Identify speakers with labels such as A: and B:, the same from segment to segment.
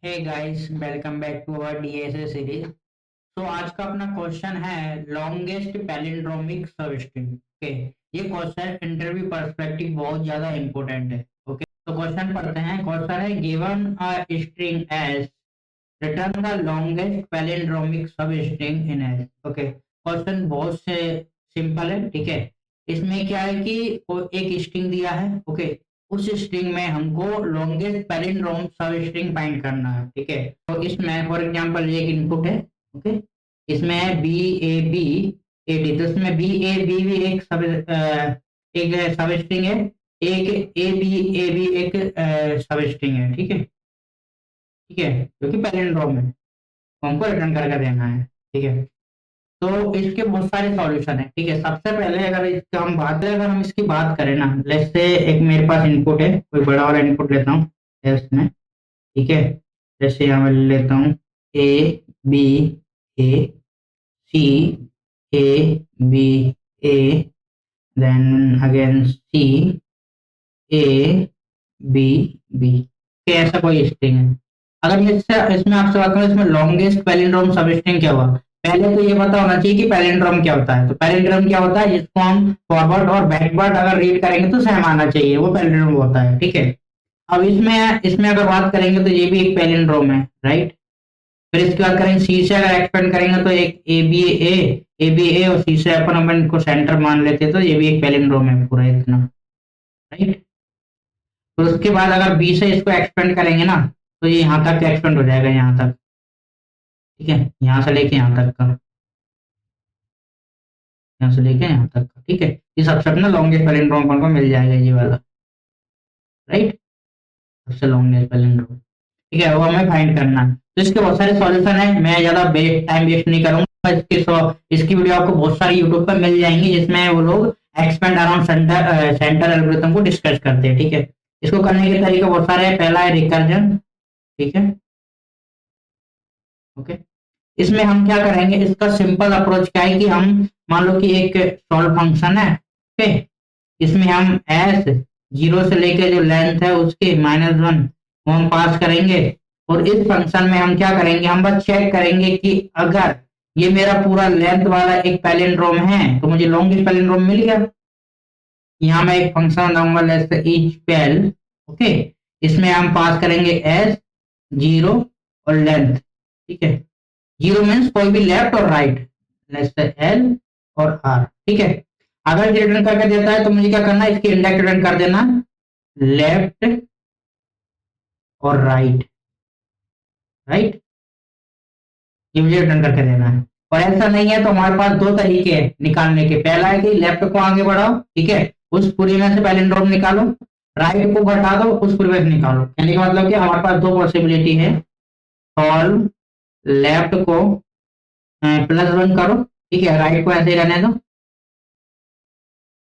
A: Hey guys, welcome back to our DSA series. तो आज का अपना क्वेश्चन है लॉन्गेस्ट पैलिंड्रोमिक सबस्ट्रिंग। ओके, ये क्वेश्चन इंटरव्यू पर्सपेक्टिव बहुत ज्यादा इंपॉर्टेंट है। ओके, तो क्वेश्चन पढ़ते हैं। क्वेश्चन है given a string S, return the longest palindromic substring in S. Okay, question बहुत से सिंपल है। ठीक है, इसमें क्या है कि वो एक स्ट्रिंग दिया है। ओके, उस स्ट्रिंग में हमको लॉन्गेस्ट पैलिंड्रोम सब स्ट्रिंग फाइंड करना है। ठीक है, तो इसमें फॉर एग्जांपल ये एक इनपुट है। ओके, इसमें है B A B A D, तो इसमें बी ए बी भी एक सब स्ट्रिंग है। एक ए बी एक सब स्ट्रिंग है। ठीक है, ठीक है, जो कि पैलिंड्रोम है, तो हमको रिटर्न करके देना है। ठीक है, तो इसके बहुत सारे सॉल्यूशन है। ठीक है, सबसे पहले अगर हम इसकी बात करें ना, लेट्स से एक मेरे पास इनपुट है, कोई बड़ा वाला इनपुट लेता हूँ इसमें। ठीक है, जैसे यहाँ मैं लेता हूँ A B A C A B A, then again C A B B K, ऐसा कोई स्ट्रिंग है। अगर मैं इसमें आपसे बात करूं, इसमें लॉन्गेस्ट पैलिंड्रोम सब स्ट्रिंग क्या हुआ। पहले तो ये पता होना चाहिए कि पैलिंड्रोम क्या होता है। तो पैलिंड्रोम क्या होता है, जिसको हम फॉरवर्ड और बैकवर्ड अगर रीड करेंगे तो सेम आना चाहिए, वो पैलिंड्रोम होता है। ठीक है, अब इसमें इसमें अगर बात करेंगे तो ये भी एक पैलिंड्रोम है, राइट। फिर इसके बाद करेंगे सी से, अगर एक्सपेंड करेंगे तो एक ए बी ए और सी से अपन इनको सेंटर मान लेते हैं, तो ये भी एक पैलिंड्रोम है पूरा इतना, राइट। तो उसके बाद अगर बी से इसको एक्सपेंड करेंगे ना, तो ये यहाँ तक एक्सपेंड हो जाएगा, यहाँ तक। ठीक है, यहाँ से लेके यहाँ तक का, यहाँ से लेके यहाँ तक का। ठीक है, ये सबसे अपना लॉन्गेस्ट पैलिंड्रोम अपन को मिल जाएगा, ये वाला, राइट। सबसे लॉन्गेस्ट पैलिंड्रोम। ठीक है, वो हमें फाइंड करना है। तो इसके बहुत सारे सॉल्यूशन है, मैं ज्यादा टाइम वेस्ट नहीं करूंगा। इसकी वीडियो आपको बहुत सारी यूट्यूब पर मिल जाएंगी, जिसमें वो लोग एक्सपेंड अराउंड सेंटर एल्गोरिथम को डिस्कस करते हैं। ठीक है, इसको करने के तरीके बहुत सारे हैं। पहला है रिकर्जन। ठीक है, ओके। इसमें हम क्या करेंगे, इसका सिंपल अप्रोच क्या है कि हम मान लो कि एक सॉल्व फंक्शन है। ओके, इसमें हम एस जीरो से लेके जो लेंथ है उसके -1 वो हम पास करेंगे। और इस फंक्शन में हम क्या करेंगे, हम बस चेक करेंगे कि अगर ये मेरा पूरा लेंथ वाला एक पैलिंड्रोम है तो मुझे लॉन्गेस्ट पैलिंड्रोम मिल गया। यहाँ मैं एक फंक्शन बनाऊंगा, let's say each pale. Okay, इसमें हम पास करेंगे एस, जीरो और लेंथ। ठीक है, जीरो मीन्स कोई भी लेफ्ट और राइट, लेट्स से एल और आर। ठीक है, अगर ये रिटर्न करके देता है तो मुझे क्या करना है, इसके इंडेक्स रिटर्न कर देना, लेफ्ट और राइट, राइट। ये मुझे रिटर्न करके देना है। और ऐसा नहीं है तो हमारे पास दो तरीके हैं निकालने के। पहला है कि लेफ्ट को आगे बढ़ाओ, ठीक है, उस पूरी में से पैलिंड्रोम निकालो। राइट को घटा दो, उस पूरी में से निकालो। कहने का मतलब कि हमारे पास दो पॉसिबिलिटी है। सॉल्व, लेफ्ट को +1 करो, ठीक है, राइट को ऐसे ही रहने दो।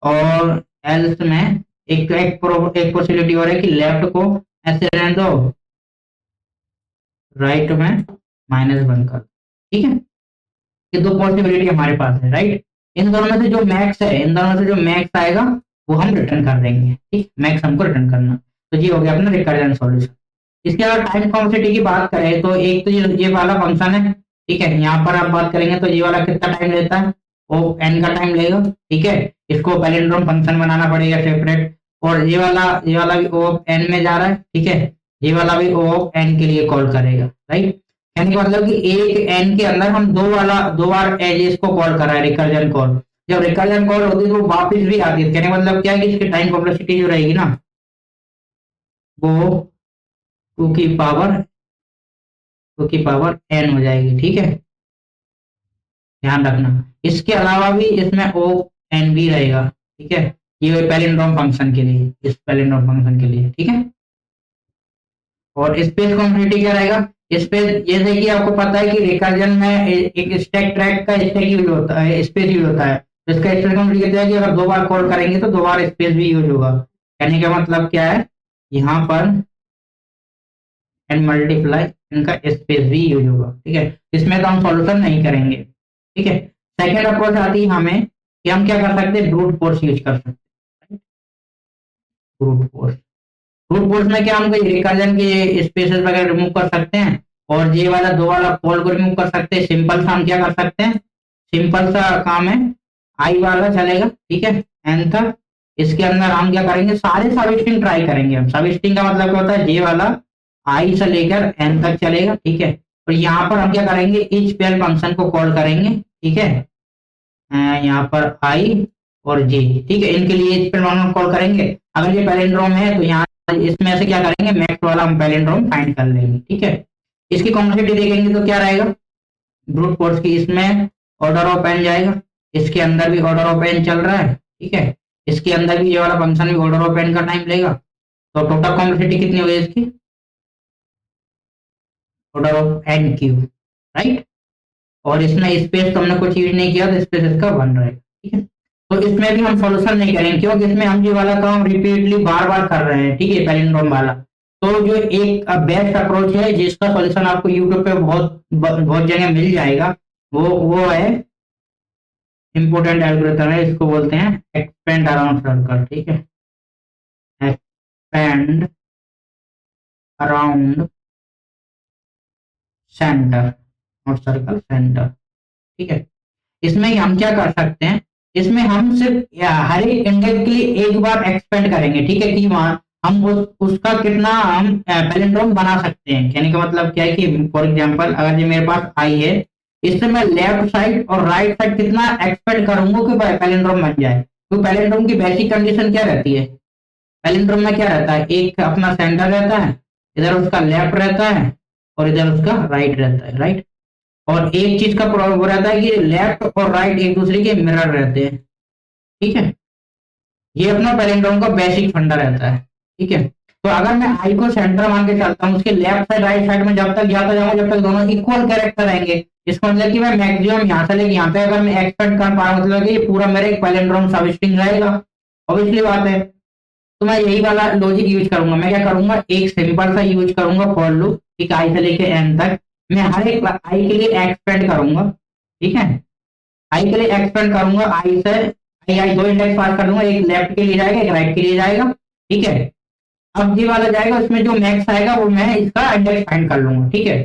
A: और एल्स में एक पॉसिबिलिटी और है कि लेफ्ट को ऐसे रहने दो, राइट में -1 कर दो। ठीक है, ये दो पॉसिबिलिटी हमारे पास है, राइट। इन दोनों में से जो मैक्स है, इन दोनों में से जो मैक्स आएगा वो हम रिटर्न कर देंगे। ठीक, मैक्स हमको रिटर्न करना। तो ये हो गया अपना रिकर्जन सॉल्यूशन। इसके अलावा टाइम कॉम्प्लेक्सिटी की बात करें तो एक तो ये वाला फंक्शन है। ठीक है, यहाँ पर आप बात करेंगे तो ये वाला कितना टाइम लेता है, वो n का टाइम लेगा। ठीक है, इसको पैलिंड्रोम फंक्शन बनाना पड़ेगा सेपरेट। और ये वाला भी o n में जा रहा है। ठीक है, ये वाला भी o n के लिए कॉल करेगा, राइट। कहने का मतलब कि एक n के अंदर हम दो बार एजेस को कॉल कर रहा है, रिकर्जन कॉल। जब रिकर्जन कॉल होती है तो वो वापस भी आती है। कहने का मतलब क्या है कि इसकी टाइम कॉम्प्लेक्सिटी जो रहेगी ना, वो टू की पावर n हो जाएगी। ठीक है, ध्यान रखना। इसके अलावा भी इसमें ओ एन भी रहेगा। ठीक है, ये पैलिंड्रोम फंक्शन के लिए, इस पैलिंड्रोम फंक्शन के लिए। ठीक है, और स्पेस कॉम्प्लेक्सिटी क्या रहेगा, स्पेस जैसे कि आपको पता है कि रिकर्जन में एक स्टैक ट्रैक का स्टैक यूज होता है, स्पेस यूज होता है। तो इसका स्पेस कॉम्प्लेक्सिटी कहते हैं कि अगर दो बार कॉल करेंगे तो दो बार स्पेस भी यूज होगा। कहने का मतलब क्या है, यहाँ पर एंड मल्टीप्लाई इनका स्पेस भी यूज होगा। ठीक है, इसमें तो हम सॉल्यूशन नहीं करेंगे। ठीक है, सेकेंड अप्रोच आती है हमें कि हम क्या कर सकते हैं, ब्रूट फोर्स यूज कर सकते हैं। ब्रूट फोर्स, ब्रूट फोर्स में क्या हम कोई रिकर्जन के स्पेसेस वगैरह रिमूव कर सकते हैं, और ये वाला दो वाला कॉल को रिमूव कर सकते हैं। सिंपल सा हम क्या कर सकते हैं, सिंपल सा काम है, आई वाला चलेगा, ठीक है, एन तक। इसके अंदर हम क्या करेंगे, सारे सब स्ट्रिंग ट्राई करेंगे। हम सब स्ट्रिंग का मतलब क्या होता है, ये वाला आई से लेकर एन तक चलेगा, ठीक है। और यहाँ पर हम क्या करेंगे, इच पेयर फंक्शन को कॉल करेंगे, ठीक है। यहाँ पर आई और जे, ठीक है, इनके लिए इच पेयर फंक्शन कॉल करेंगे। अगर ये पैलिंड्रोम है तो यहाँ इसमें से क्या करेंगे, मैक्स वाला हम पैलिंड्रोम फाइंड कर लेंगे, ठीक है। इसकी कॉम्प्लेक्सिटी देखेंगे तो क्या रहेगा, ब्रूट फोर्स की इसमें ऑर्डर ऑफ एन जाएगा, इसके अंदर भी ऑर्डर ऑफ एन चल रहा है, ठीक है। इसके अंदर भी ये वाला फंक्शन भी ऑर्डर ऑफ एन का टाइम लेगा। तो टोटल कॉम्प्लेक्सिटी कितनी होगी इसकी, order of N cube, right. और इसमें स्पेस तो हमने कुछ यूज नहीं किया, तो स्पेस इसका 1 रहेगा, ठीक है। तो इसमें भी हम सॉल्यूशन नहीं करेंगे, क्योंकि इसमें हम ये वाला काम रिपीटली बार बार कर रहे हैं, ठीक है, पैलिंड्रोम वाला। तो जो एक बेस्ट अप्रोच है, जिसका सॉल्यूशन आपको यूट्यूब पे बहुत बहुत जगह मिल जाएगा, वो है इंपोर्टेंट एल्गोरिथम है, इसको बोलते हैं एक्सपेंड अराउंड सर्कल, ठीक है, एक्सपेंड अराउंड सेंटर और सर्कल सेंटर, ठीक है। इसमें हम क्या कर सकते हैं, इसमें हम सिर्फ हर एक इंडेक्स के लिए एक बार एक्सपेंड करेंगे, ठीक है, कि वहां हम उसका कितना हम पैलिंड्रोम बना सकते हैं। कहने का मतलब क्या है कि फॉर एग्जांपल अगर ये मेरे पास आई है, इससे मैं लेफ्ट साइड और राइट साइड कितना एक्सपेंड करूंगा कि पैलिंड्रोम बन जाए। तो पैलिंड्रोम की बेसिक कंडीशन क्या रहती है, पैलिंड्रोम में क्या रहता है, एक अपना सेंटर रहता है, इधर उसका लेफ्ट रहता है और इधर उसका राइट रहता है, राइट। और एक चीज का प्रॉब्लम रहता है कि लेफ्ट और राइट एक दूसरे के मिरर रहते हैं, ठीक है। ये अपना पैलिंड्रोम का बेसिक फंडा रहता है, ठीक है। तो अगर मैं आई को सेंटर मान के चलता हूँ, उसके लेफ्ट साइड राइट साइड में जब तक जाता जाऊंगा, जब तक दोनों इक्वल कैरेक्टर रहेंगे, इसका मतलब कि मैं मैक्सिमम यहाँ से लेके यहाँ पे अगर मैं एक्सपेक्ट कर पा रहा हूँ, मतलब कि ये पूरा मेरा एक पैलिंड्रोम सब स्ट्रिंग रहेगा, ऑब्वियसली बात है। तो मैं यही वाला लॉजिक यूज करूंगा। मैं क्या करूंगा, एक सिंपल सा यूज करूंगा फॉर लूप, ठीक, आई से लेके एन तक। मैं हर एक आई के लिए एक्सपेंड करूंगा, ठीक है, आई के लिए एक्सपेंड करूंगा, आई से आई आई दो इंडेक्स पास कर दूंगा, एक लेफ्ट के लिए जाएगा, एक राइट के लिए जाएगा, ठीक है। अब ये वाला जाएगा, उसमें जो मैक्स आएगा वो मैं इसका इंडेक्स फाइंड कर लूंगा, ठीक है।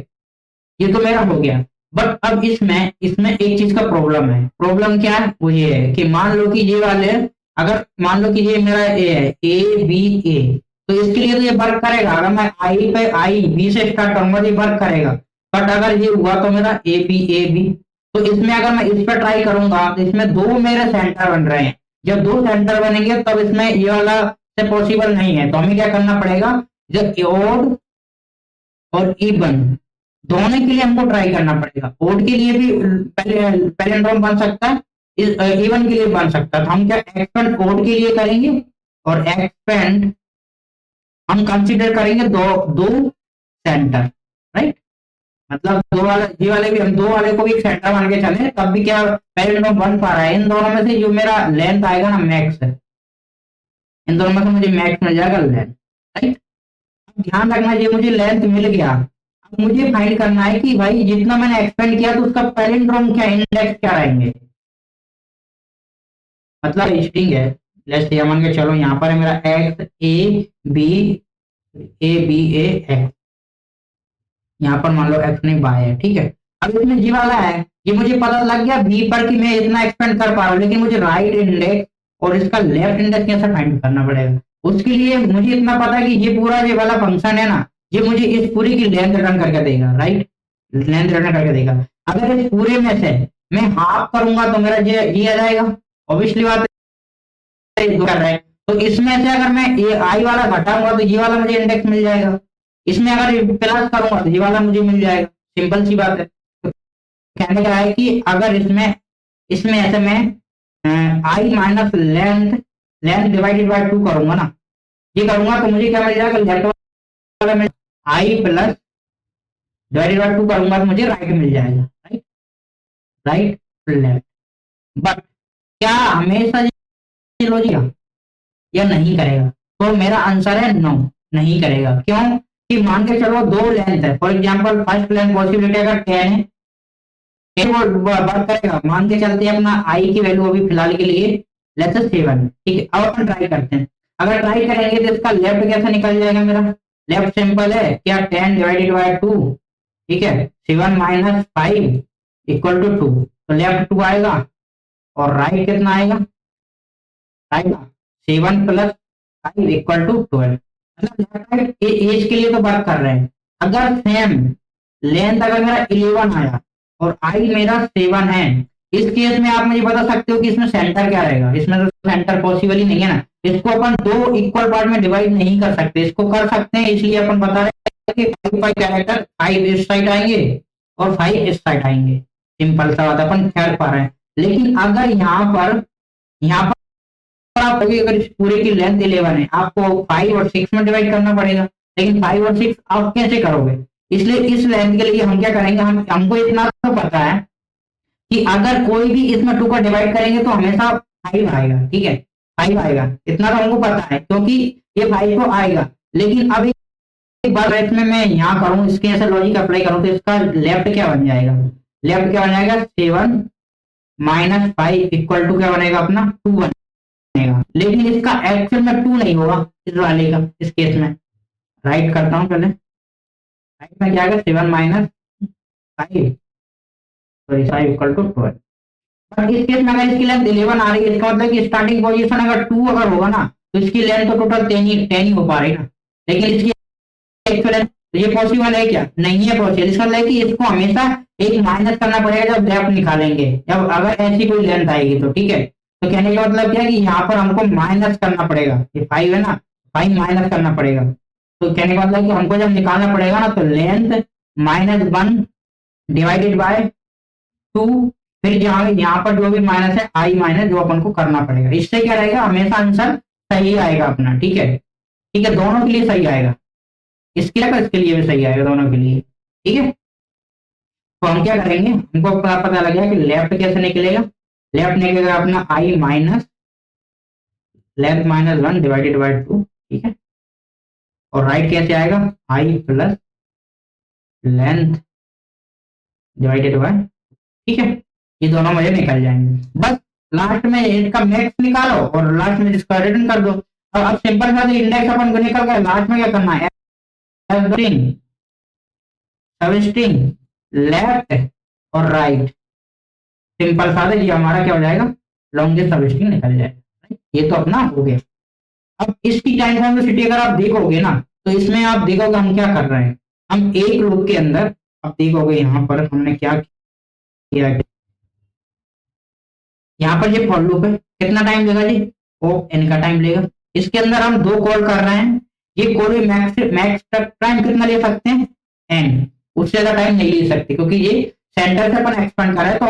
A: ये तो मेरा हो गया। बट अब इसमें इसमें एक चीज का प्रॉब्लम है। प्रॉब्लम क्या है, वो ये है कि मान लो कि ये वाले, अगर मान लो कि ये मेरा ए है, ए बी ए, तो इसके लिए तो ये वर्क करेगा। अगर मैं आई पे आई बी से स्टार्ट करूंगा तो ये वर्क करेगा। बट अगर ये हुआ तो मेरा ए बी, तो इसमें अगर मैं इस पर ट्राई करूंगा तो इसमें दो मेरे सेंटर बन रहे हैं। जब दो सेंटर बनेंगे तब इसमें ये वाला से पॉसिबल नहीं है। तो हमें क्या करना पड़ेगा, जब ओड और इवन दोनों के लिए हमको ट्राई करना पड़ेगा। ओड के लिए भी पैलिंड्रोम बन सकता है, इवन के लिए बन सकता है। तो हम क्या एक्सपेंड ओड के लिए करेंगे और एक्सपेंड हम कंसीडर करेंगे दो दो सेंटर, राइट। मतलब दो वाले, ये वाले भी हम दो वाले को भी सेंटर मान के चले, तब भी क्या पैलिंड्रोम बन पा रहा है। इन दोनों में से जो मेरा लेंथ आएगा ना मैक्स है, इन दोनों में से मुझे मैक्स मिल जाएगा लेंथ, राइट। ध्यान रखना, ये मुझे लेंथ मिल गया। अब मुझे फाइंड करना है कि भाई जितना मैंने एक्सपेंड किया तो उसका पैलिंड्रोम क्या, इंडेक्स क्या रहेंगे। मतलब स्ट्रिंग है, लेट्स से मान के चलो यहाँ पर है मेरा X A B A X, यहाँ पर मान लो एक्स नहीं बाय है, ठीक है। अब इसमें जी वाला है, ये मुझे पता लग गया बी पर कि मैं इतना एक्सपेंड कर पा रहा हूँ, लेकिन मुझे राइट इंडेक्स और इसका लेफ्ट इंडेक्स कैसे फाइंड करना पड़ेगा। उसके लिए मुझे इतना पता है कि ये पूरा ये वाला फंक्शन है ना, ये मुझे इस पूरी की लेंथ रिटर्न करके देगा, राइट, लेंथ रिटर्न करके देगा। अगर इस पूरे में से मैं हाफ करूंगा तो मेरा ये आ जाएगा, ऑब्वियसली बात है, कर रहे हैं। तो इसमें से अगर मैं ये आई वाला घटाऊंगा तो ये वाला मुझे इंडेक्स मिल जाएगा। इसमें अगर प्लस करूंगा तो ये वाला मुझे मिल जाएगा, सिंपल सी बात है। तो कहने का है कि अगर इसमें इसमें ऐसे मैं I minus length length divided by 2 करूंगा ना, ये करूंगा तो मुझे क्या मिल जाएगा, लेफ्ट वाला में आई प्लस डिवाइडेड बाय 2 करूंगा तो मुझे राइट मिल जाएगा, राइट, राइट लेफ्ट। बट क्या हमेशा ये लॉजिक या नहीं करेगा, तो मेरा आंसर है नो, नहीं करेगा। क्यों, कि मान के चलो दो लेंथ है, for example first length possibility अगर 10 है, 10 वो वर्क करेगा। मान के चलते हैं अपना आई की वैल्यू अभी फिलहाल के लिए लेट्स से 7, ठीक है। अब अपन ट्राई करते हैं। अगर ट्राई करेंगे तो इसका लेफ्ट कैसे निकल जाएगा मेरा? लेफ्ट सिंपल है क्या, 10 डिवाइडेड बाय 2, ठीक है। 7 - 5 इक्वल टू 2, तो लेफ्ट 2 आएगा और राइट कितना आएगा? आएगा 7 + 5 इक्वल टू 12। मतलब लेफ्ट राइट एज के लिए तो बात कर रहे हैं। अगर सेम लेंथ अगर मेरा 11 आया और आई मेरा 7 है, इस केस में आप मुझे बता सकते हो कि इसमें सेंटर क्या रहेगा? इसमें तो सेंटर पॉसिबल ही नहीं है ना। इसको अपन दो इक्वल पार्ट में डिवाइड नहीं कर सकते, इसको कर सकते हैं इसलिए अपन बता रहे हैं कि 5 कैरेक्टर 5 इस साइड आएंगे और 5 इस साइड आएंगे। सिंपल सा बात है, अपन कर पा रहे हैं। लेकिन अगर यहाँ पर आप कभी अगर इस पूरे की लेंथ 11 है, आपको 5 और 6 में डिवाइड करना पड़ेगा। लेकिन 5 और 6 आप कैसे करोगे? इसलिए इस लेंथ के लिए हम क्या करेंगे, हमको इतना तो पता है कि अगर कोई भी इसमें 2 को डिवाइड करेंगे तो हमेशा 5 आएगा, ठीक है। 5 आएगा, इतना तो हमको पता है क्योंकि ये 5 तो आएगा। लेकिन अब एक बार इसमें मैं यहाँ करूँ, इसके ऐसे लॉजिक अप्लाई करूँ तो इसका लेफ्ट क्या बन जाएगा? लेफ्ट क्या बन जाएगा? 7 - 5 इक्वल टू क्या बनेगा अपना? 2 बनेगा। लेकिन इसका एक्चुअल में 2 नहीं होगा इस वाले का, इस केस में। राइट करता हूँ पहले, राइट में क्या आएगा? 7 - 5 सॉरी 5 इक्वल टू 12। और इस केस में अगर इसकी लेंथ 11 आ रही है, इसका मतलब कि स्टार्टिंग पोजीशन अगर 2 अगर होगा ना, तो इसकी लेंथ तो टोटल 10 ही हो पा रही है ना। लेकिन इसकी एक्चुअल लेंथ ये पॉसिबल है क्या? नहीं है पॉसिबल। इसका मतलब है कि इसको हमेशा एक माइनस करना पड़ेगा जब लेफ्ट निकालेंगे, जब अगर ऐसी कोई लेंथ आएगी तो, ठीक है। तो कहने का मतलब क्या है कि यहाँ पर हमको माइनस करना पड़ेगा। ये 5 है ना, 5 माइनस करना पड़ेगा। तो कहने का मतलब कि हमको जब निकालना पड़ेगा ना, तो लेंथ -1 डिवाइडेड बाय 2, फिर यहाँ पर जो भी माइनस है आई माइनस जो अपन को करना पड़ेगा। इससे क्या रहेगा? हमेशा आंसर सही आएगा अपना, ठीक है। ठीक है, दोनों के लिए सही आएगा। इसके लिए इसके लिए भी सही आएगा, दोनों के लिए, ठीक है। तो हम क्या करेंगे, हमको पता लग गया कि लेफ्ट कैसे निकलेगा। लेफ्ट निकलेगा अपना आई माइनस लेंथ -1 डिवाइडेड बाय 2, ठीक है। और राइट कैसे आएगा? आई प्लस लेंथ डिवाइडेड बाय, ठीक है। ये दोनों मुझे निकल जाएंगे। बस लास्ट में इसका मैक्स निकालो और लास्ट में इसका रिटर्न कर दो। अब सिंपल सा इंडेक्स अपन को निकल गया, लास्ट में क्या करना है? सबस्ट्रिंग लेफ्ट और राइट, सिंपल सा ये हमारा क्या हो जाएगा? लॉन्गेस्ट सबस्ट्रिंग निकल जाएगा। ये तो अपना हो गया। अब इसकी टाइम कॉम्प्लेक्सिटी अगर आप देखोगे ना, तो इसमें आप देखोगे हम क्या कर रहे हैं। हम एक लूप के अंदर, आप देखोगे यहाँ पर हमने क्या किया, यहाँ पर ये फॉर लूप है, कितना टाइम लेगा जी? ओ एन का टाइम लेगा। इसके अंदर हम दो कॉल कर रहे हैं, ये कॉल भी मैक्स मैक्स टाइम कितना ले सकते हैं? एन, उससे ज्यादा टाइम नहीं ले सकते क्योंकि ये सेंटर से अपन एक्सपेंड कर रहे हैं, तो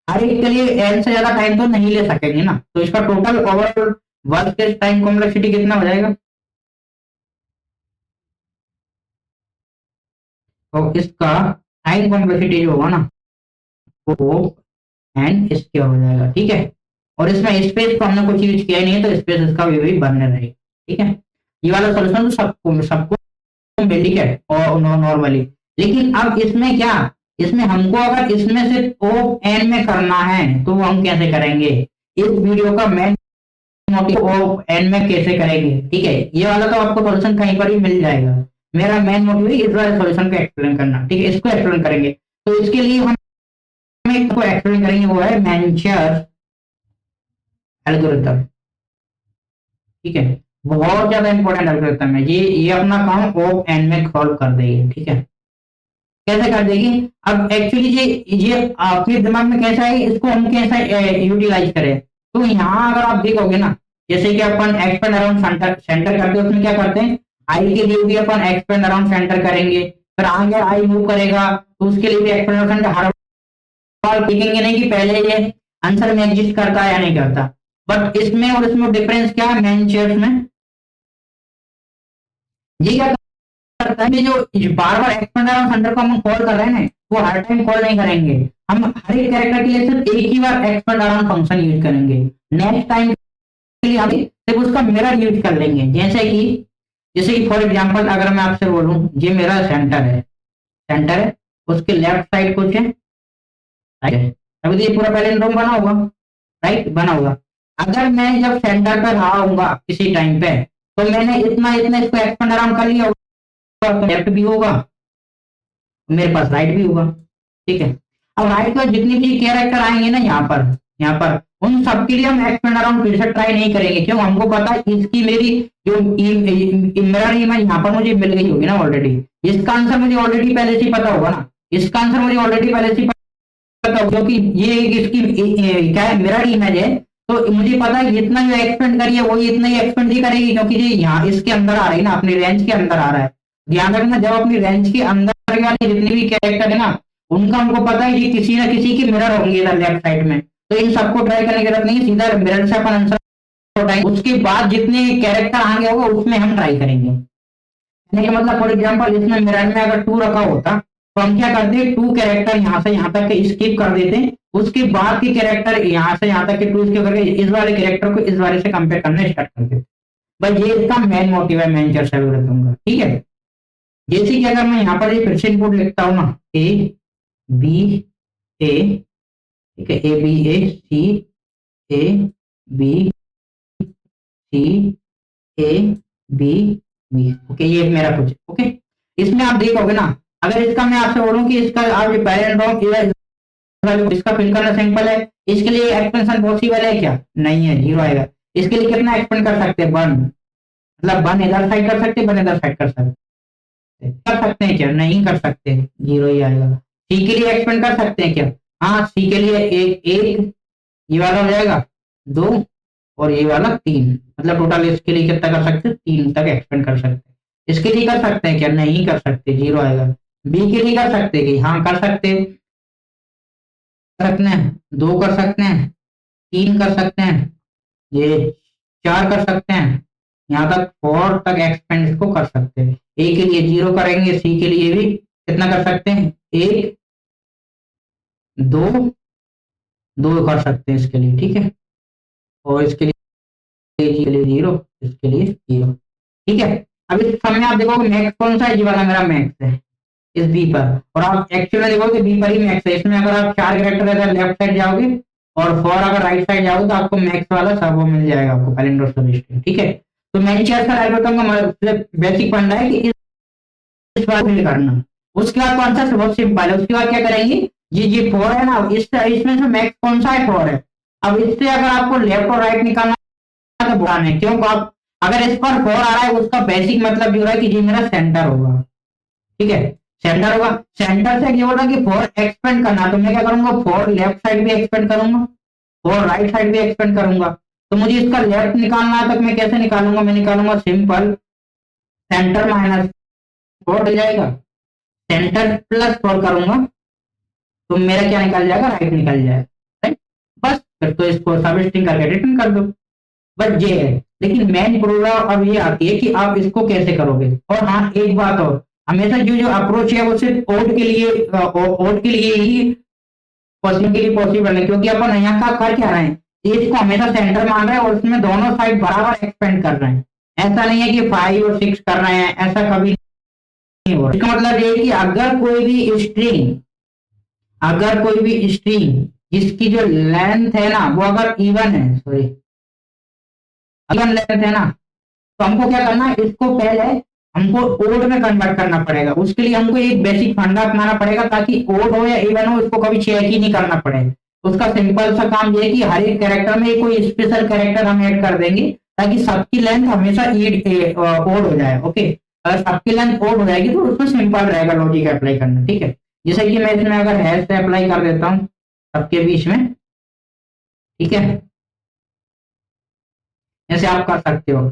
A: हर एक के लिए एन से ज्यादा टाइम तो नहीं ले सकेंगे ना। तो इसका टोटल ओवरऑल वर्क के टाइम कॉम्प्लेक्सिटी कितना हो जाएगा? तो इसका टाइम कॉम्प्लेक्सिटी जो होगा ना, वो एंड इसके हो जाएगा, ठीक है। और इसमें स्पेस तो हमने कुछ यूज किया ही नहीं है, तो स्पेस इसका भी बनने रहेगा, ठीक है। ये वाला सोल्यूशन तो सबको सबको बेसिक है और नॉर्मली। लेकिन अब इसमें क्या, इसमें हमको अगर इसमें से ओ एन में करना है तो हम कैसे करेंगे? इस वीडियो का मेन मोटिव ओ एन में कैसे करेंगे, ठीक है। ये वाला तो आपको सोल्यूशन कहीं पर भी मिल जाएगा। मेरा मेन मोटिव है इस वाले सोल्यूशन को एक्सप्लेन करना, ठीक है। इसको एक्सप्लेन करेंगे तो इसके लिए हम इसको एक्सप्लेन करेंगे, वो है मैंचर एल्गोरिथम, ठीक है। बहुत ज्यादा इंपॉर्टेंट एल्गोरिथम है ये अपना काम ओ एन में सॉल्व कर देगी, ठीक है। कैसे कर देगी? अब एक्चुअली ये आपके दिमाग में कैसा है, इसको हम कैसा यूटिलाइज करें? तो यहाँ अगर आप देखोगे ना, जैसे कि अपन एक्सपेंड अराउंड सेंटर सेंटर करते हैं, उसमें क्या करते हैं? आई के लिए भी अपन एक्सपेंड अराउंड सेंटर करेंगे, फिर आगे आई मूव करेगा तो उसके लिए भी एक्सपेंड अराउंड सेंटर। हर बार देखेंगे नहीं कि पहले ये आंसर में एग्जिस्ट करता है या नहीं करता। बट इसमें और इसमें डिफरेंस क्या है मेन चेयर्स में? ये क्या करता है कि जो बार बार एक्सपेंड अराउंड सेंटर को हम कॉल कर रहे हैं ना, वो हर टाइम कॉल नहीं करेंगे। हम हर एक कैरेक्टर के लिए सिर्फ एक ही बार एक्सपेंड अराउंड फंक्शन यूज करेंगे। नेक्स्ट टाइम के लिए हम सिर्फ उसका मिरर यूज कर लेंगे। जैसे कि फॉर एग्जांपल अगर मैं आपसे बोलूं ये मेरा सेंटर है, उसके लेफ्ट साइड कुछ है, राइट है। अभी तो ये पूरा पैलिंड्रोम बना होगा, राइट बना होगा। अगर मैं जब सेंटर पे रहा हूँगा किसी टाइम पे, तो मैंने इतना इतना इसको एक्सपेंड आराम कर लिया होगा, तो लेफ्ट भी होगा, मेरे पास राइट भी होगा। ठीक है, अब राइट पर जितने भी कैरेक्टर आएंगे ना यहाँ पर उन सबके लिए हम एक्सपेंड अराउंड फिर से ट्राई नहीं करेंगे, क्यों? हमको पता है इसकी मेरी जो मिरर इमेज यहाँ पर मुझे मिल गई होगी ना ऑलरेडी। इसका आंसर मुझे ऑलरेडी पहले से ही पता होगा ना, इसका आंसर मुझे ऑलरेडी पहले से ही पता होगा, क्योंकि ये एक इसकी क्या है, मिरर इमेज है। तो मुझे पता है जितना जो एक्सपेंड करिए वही इतना ही एक्सपेंड ही करेगी, क्योंकि ये यहाँ इसके अंदर आ रही है ना, अपनी रेंज के अंदर आ रहा है। ध्यान रखना, जब अपनी रेंज के अंदर वाले जितने भी कैरेक्टर है ना, उनका हमको पता है कि किसी ना किसी की मिरर होंगी इधर लेफ्ट साइड में। तो इन सबको ट्राई करने की जरूरत नहीं है, सीधा मिरर से अपन आंसर उठाएंगे, उसके बाद जितने कैरेक्टर आगे होगा उसमें हम ट्राई करेंगे। यानी कि मतलब फॉर एग्जाम्पल इसमें मिरर में अगर 2 रखा होता, तो हम क्या करते, 2 कैरेक्टर यहाँ से यहाँ तक के स्किप कर देते, उसके बाद के कैरेक्टर यहाँ से यहाँ तक के 2 स्किप करके इस वाले कैरेक्टर को इस वाले से कंपेयर करना स्टार्ट कर देते। बस ये इसका मेन मोटिव है, मेन चर्चा दूंगा। ठीक है, जैसे कि अगर मैं यहाँ पर ये फिर से इनपुट लिखता हूँ ना, ए बी ए, ठीक है, A B A C, A B C, A B B, okay, ये मेरा कुछ ओके। इसमें आप देखोगे ना, अगर इसका मैं आपसे बोलूं कि इसका आप जो पैरेंट इसका फिल करना सिंपल है, इसके लिए एक्सपेंशन पॉसिबल है क्या? नहीं है, 0 आएगा। इसके लिए कितना एक्सपेंड कर सकते हैं? 1, मतलब 1 इधर साइड कर सकते हैं, 1 इधर साइड कर सकते हैं क्या? नहीं कर सकते, 0 ही आएगा। सी के लिए एक्सपेंड कर सकते हैं क्या? हाँ, सी के लिए एक ये वाला हो जाएगा 2, और ये वाला 3, मतलब टोटल इसके लिए कितना कर सकते हैं? 3 तक एक्सपेंड कर सकते हैं। इसके लिए कर सकते हैं क्या? नहीं कर सकते, 0 आएगा। बी के लिए कर सकते हैं कि? हाँ कर सकते हैं, 2 कर सकते हैं, 3 कर सकते हैं, ये 4 कर सकते हैं, यहाँ तक 4 तक एक्सपेंड इसको कर सकते हैं। ए के लिए 0 करेंगे, सी के लिए भी कितना कर सकते हैं? 1 2 2 कर सकते हैं इसके लिए। ठीक है, और इसके लिए 0, इसके लिए 0। ठीक है, अब इस समय आप देखोगे मैक्स कौन सा है? ये वाला मेरा मैक्स है इस बी पर, और आप एक्चुअल में देखोगे बी पर ही मैक्स है। इसमें अगर आप 4 कैरेक्टर अगर लेफ्ट साइड जाओगे और 4 अगर राइट साइड जाओगे, तो आपको मैक्स वाला सब वो मिल जाएगा आपको पैलिंड्रोम सबस्ट्रिंग। ठीक है, तो मैं चेयर का एल्गोरिथम का मतलब बेसिक फंडा है कि इस बार फिल करना। उसके बाद कॉन्सेप्ट बहुत सिंपल है, उसके बाद क्या करेंगे, जी 4 है ना, इसमें से मैक्स कौन सा है? 4 है। अब इससे अगर आपको लेफ्ट और राइट निकालना है तो बुरा नहीं, क्यों? आप अगर इस पर 4 आ रहा है, उसका बेसिक मतलब ये हो रहा है कि जी मेरा सेंटर होगा। ठीक है, सेंटर होगा। सेंटर से ये बोल रहा है कि 4 एक्सपेंड करना, तो मैं क्या करूंगा, 4 लेफ्ट साइड भी एक्सपेंड करूंगा, 4 राइट साइड भी एक्सपेंड करूंगा। तो मुझे इसका लेफ्ट निकालना है, तो मैं कैसे निकालूंगा? मैं निकालूंगा सिंपल, सेंटर माइनस 4 हो जाएगा, सेंटर प्लस 4 करूंगा, तो मेरा क्या निकल जाएगा? राइट निकल जाएगा। राइट, बस फिर तो इसको सब स्ट्रिंग करके रिटर्न कर दो, बस ये है। लेकिन मेन प्रॉब्लम अब ये आती है कि आप इसको कैसे करोगे। और हाँ, एक बात और, हमेशा जो जो अप्रोच है वो सिर्फ ओड के लिए ही पॉसिबल है, क्योंकि अपन यहाँ का कर क्या रहे हैं, इसको हमेशा सेंटर मान रहे हैं और उसमें दोनों साइड बराबर एक्सपेंड कर रहे हैं। ऐसा नहीं है कि 5 और 6 कर रहे हैं, ऐसा कभी नहीं हो रहा। इसका मतलब ये है कि अगर कोई भी स्ट्रिंग जिसकी जो लेंथ है ना वो अगर इवन है, सॉरी इवन लेंथ है ना, तो हमको क्या करना है, इसको पहले हमको ओड में कन्वर्ट करना पड़ेगा। उसके लिए हमको एक बेसिक फंडा अपनाना पड़ेगा, ताकि ओड हो या इवन हो, इसको कभी चेक ही नहीं करना पड़े। उसका सिंपल सा काम ये है कि हर एक कैरेक्टर में कोई स्पेशल कैरेक्टर हम ऐड कर देंगे, ताकि सबकी लेंथ हमेशा ओड हो जाए। ओके, अगर सबकी लेंथ ओड हो जाएगी तो उसमें सिंपल रहेगा लॉजिक अप्लाई करना। ठीक है, जैसे कि मैं इसमें अगर हैश से अप्लाई कर देता हूँ सबके बीच में, ठीक है, ऐसे आप कर सकते हो।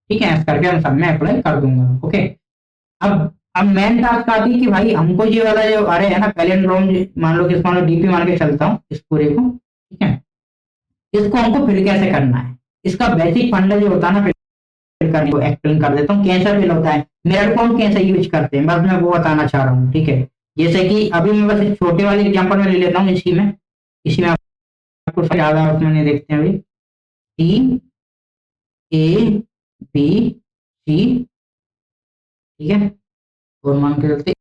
A: ठीक है, ऐसे करके हम सब में अप्लाई कर दूंगा। ओके, अब मेन टास्क आती है कि भाई हमको ये वाला जो अरे है ना पैलिंड्रोम, मान लो कि इसको मैं डीपी मान के चलता हूँ इस पूरे को। ठीक है, इसको हमको फिल कैसे करना है, इसका बेसिक फंडा जो होता है ना फिल करने को, एक्सप्लेन कर देता हूँ कैसे फिल होता है, मिरर को हम कैसे यूज करते हैं, बस मैं वो बताना चाह रहा हूँ। ठीक है, जैसे कि अभी मैं बस एक छोटे वाले एग्जाम्पल में ले लेता हूँ, इसी में आपको ज्यादा उसमें नहीं देखते हैं अभी। टी ए बी सी, ठीक है, और मान के चलते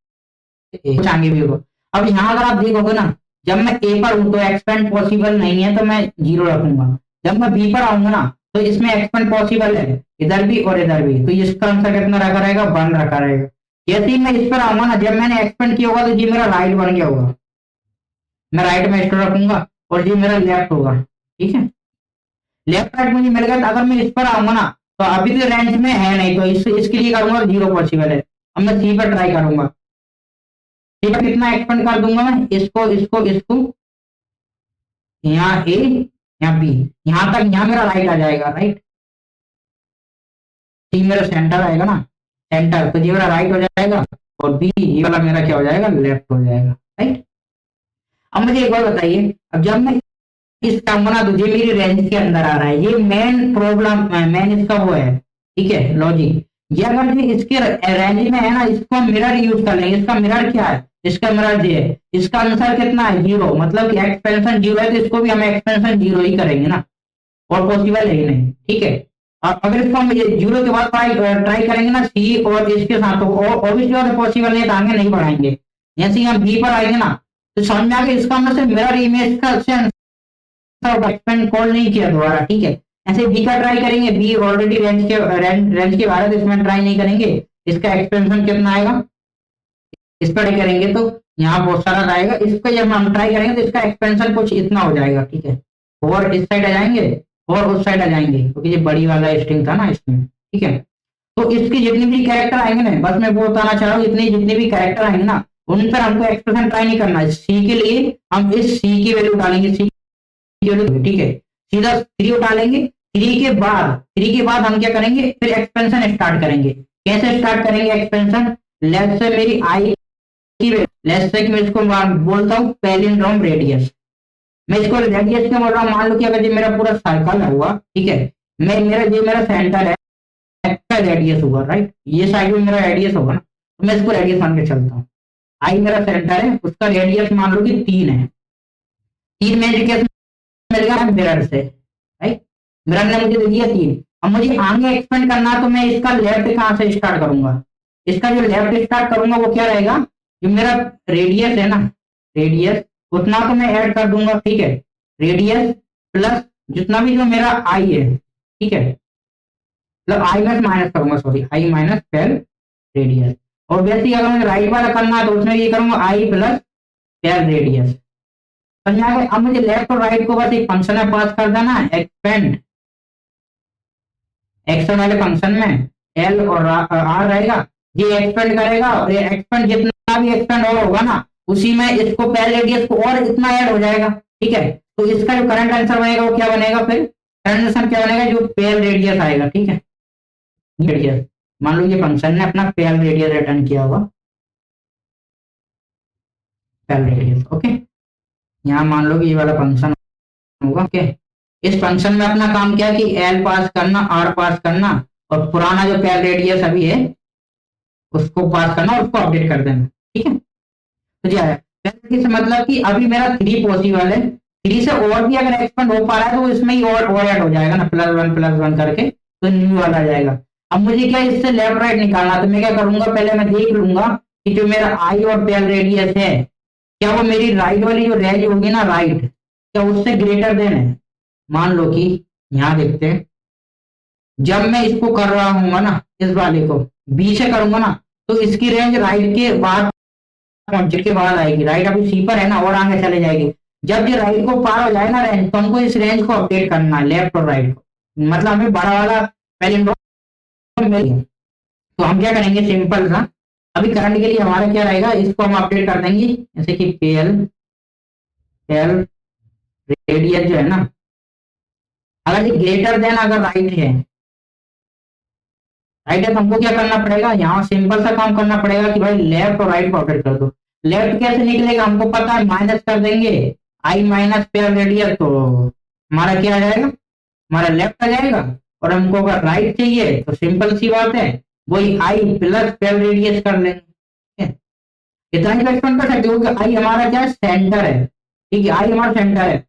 A: कुछ आगे भी होगा। अब यहाँ अगर आप देखोगे ना, जब मैं ए पर हूं तो एक्सपेंड पॉसिबल नहीं है, तो मैं 0 रखूंगा। जब मैं बी पर आऊंगा ना, तो इसमें एक्सपेंड पॉसिबल है, इधर भी और इधर भी, तो इसका आंसर कितना रखा रहेगा, 1 रखा रहेगा। जैसे ही मैं इस पर आऊंगा ना, जब मैंने एक्सपेंड किया होगा तो जी मेरा राइट बन गया होगा, मैं राइट में स्टोर रखूंगा, और जी मेरा लेफ्ट होगा। ठीक है, लेफ्ट राइट मुझे मिल गया। तो अगर मैं इस पर आऊंगा ना, तो अभी तो रेंज में है नहीं, तो इसके लिए करूंगा 0 पॉसिबल है। अब मैं सी पर ट्राई करूंगा। सी पर कितना एक्सपेंड कर दूंगा मैं, इसको इसको इसको, यहाँ ए, यहाँ बी, यहाँ तक, यहाँ मेरा राइट आ जाएगा, राइट। सी मेरा सेंटर आएगा ना, सेंटर, तो ये मेरा राइट हो जाएगा, और बी ये वाला मेरा क्या हो जाएगा, लेफ्ट हो जाएगा, राइट। अब मुझे एक बात बताइए, अब जब मैं इस काम बना दूं, ये मेरी रेंज के अंदर आ रहा है, ये मेन प्रॉब्लम, मेन इसका वो है, ठीक है, लॉजिक। ये अगर ये इसके रेंज में है ना, इसको हम मिरर यूज कर लेंगे। इसका मिरर क्या है, इसका मिरर ये है, इसका आंसर कितना है, 0, मतलब कि एक्सपेंशन 0 है, तो इसको भी हम एक्सपेंशन 0 ही करेंगे ना, और पॉसिबल है ही नहीं। ठीक है, और अगर इसको हम 0 के बाद ट्राई ट्राई करेंगे ना सी और इसके साथ, तो ऑब्वियसली बात है पॉसिबल नहीं है, तो आगे नहीं बढ़ाएंगे। जैसे ही हम बी पर आएंगे ना, तो समझ में आ गया, इसका मतलब से मिरर इमेज का एक्सपेंड कॉल नहीं किया दोबारा। ठीक है, ऐसे बी का ट्राई करेंगे, बी ऑलरेडी रेंज के बाहर है, तो इसमें ट्राई नहीं करेंगे। इसका एक्सपेंशन कितना आएगा, इस पर ट्राई करेंगे तो यहाँ बहुत सारा आएगा, इस पर जब हम ट्राई करेंगे तो इसका एक्सपेंशन कुछ इतना हो जाएगा। ठीक है, और इस साइड आ जाएंगे और उस साइड आ जाएंगे, क्योंकि ये बड़ी वाला स्ट्रिंग था ना इसमें। ठीक है, तो इसके जितने भी कैरेक्टर आएंगे ना, बस मैं वो बताना चाह रहा हूँ, इतने जितने भी कैरेक्टर आएंगे ना, उन पर हमको एक्सप्रेशन ट्राई नहीं करना है। सी के लिए हम इस सी की वैल्यू डालेंगे, सी की वैल्यू, ठीक है, सीधा 3 उठालेंगे। 3 के बाद हम क्या करेंगे, फिर एक्सपेंशन स्टार्ट करेंगे। कैसे स्टार्ट करेंगे एक्सपेंशन, लेट्स से मेरी आई की लेट्स से मैं इसको बोलता हूँ पैलिंड्रोम रेडियस। मैं इसको रेडियस क्यों बोल रहा हूँ, मान लो कि अगर ये मेरा पूरा सर्कल है हुआ, ठीक है, मैं मेरा ये मेरा सेंटर है, का रेडियस होगा, राइट, ये साइड में मेरा रेडियस होगा ना, तो मैं इसको रेडियस मान के चलता हूँ। आई मेरा सेंटर है, उसका रेडियस मान लो कि 3 है। 3 में कैसे मिल गया, मिरर से, राइट, मिरर ने मुझे दे दिया 3। अब मुझे आगे एक्सपेंड करना है, तो मैं इसका लेफ्ट कहां से स्टार्ट करूंगा, इसका जो लेफ्ट स्टार्ट करूंगा वो क्या रहेगा, जो मेरा रेडियस है ना, रेडियस उतना तो मैं ऐड कर दूंगा। ठीक है, रेडियस प्लस जितना भी जो मेरा आई है, ठीक है, मतलब आई में माइनस करूंगा, सॉरी, आई माइनस पेल रेडियस। और वैसे ही अगर मुझे राइट वाला करना है, तो उसमें ये करूंगा आई प्लस पेल रेडियस। समझ आ गया। अब मुझे लेफ्ट और राइट को बस एक फंक्शन में पास कर देना है, एक्सपेंड, एक्शन वाले फंक्शन में एल और आर रहेगा, ये एक्सपेंड करेगा, और ये एक्सपेंड जितना भी एक्सपेंड और होगा ना, उसी में इसको पेल रेडियस को और इतना ऐड हो जाएगा। ठीक है, तो इसका जो करंट आंसर बनेगा वो क्या बनेगा, फिर करंट आंसर क्या बनेगा, जो पेल रेडियस आएगा। ठीक है, रेडियस, मान लो ये फंक्शन ने अपना पेल रेडियस रिटर्न किया होगा, पेल रेडियस, ओके। यहाँ मान लो कि ये वाला फंक्शन होगा, ओके। इस फंक्शन में अपना काम क्या है कि एल पास करना, आर पास करना, और पुराना जो पेल रेडियस अभी है उसको पास करना, उसको अपडेट कर देना। ठीक है, तो क्या है, से मतलब कि अभी मेरा 3 पॉसिबल है, 3 से और भी अगर एक्सपेंड हो पा रहा है, तो इसमें ही और ऐड हो जाएगा ना, +1 करके, तो न्यू वाला आ जाएगा। अब मुझे क्या इससे लेफ्ट राइट निकालना, तो मैं क्या करूंगा, पहले मैं देख लूंगा कि जो मेरा आई और पेल रेडियस है, क्या वो मेरी राइट वाली जो रेंज होगी ना, राइट, क्या उससे ग्रेटर देन है। मान लो कि यहाँ देखते हैं, जब मैं इसको कर रहा हूँ ना, इस वाले को बी से करूंगा ना, तो इसकी रेंज राइट के बाद, ऑब्जेक्ट के बाद आएगी। राइट अभी सी पर है ना, और आगे चले जाएगी। जब ये राइट को पार हो जाए ना रेंज, तो हमको इस रेंज को अपडेट करना है, लेफ्ट और राइट को, मतलब हमें बड़ा वाला पहले मिल गया। तो हम क्या करेंगे, सिंपल सा, अभी करंट के लिए हमारा क्या रहेगा, इसको हम अपडेट कर देंगे, जैसे कि पेल पेल रेडियस जो है ना, अगर ये ग्रेटर देन अगर राइट है, राइट है, तो हमको क्या करना पड़ेगा, यहाँ सिंपल सा काम करना पड़ेगा कि भाई लेफ्ट और राइट को अपडेट कर दो। लेफ्ट कैसे निकलेगा, हमको पता है, माइनस कर देंगे आई माइनस पेयर रेडियस, तो हमारा क्या आ जाएगा, हमारा लेफ्ट आ जाएगा। और हमको अगर राइट चाहिए, तो सिंपल सी बात है, वही आई प्लस पेयर रेडियस कर लेंगे। ठीक है? इतना ही एक्सपेंड कर सकते हो कि आई हमारा क्या सेंटर है, ठीक है, आई हमारा सेंटर है,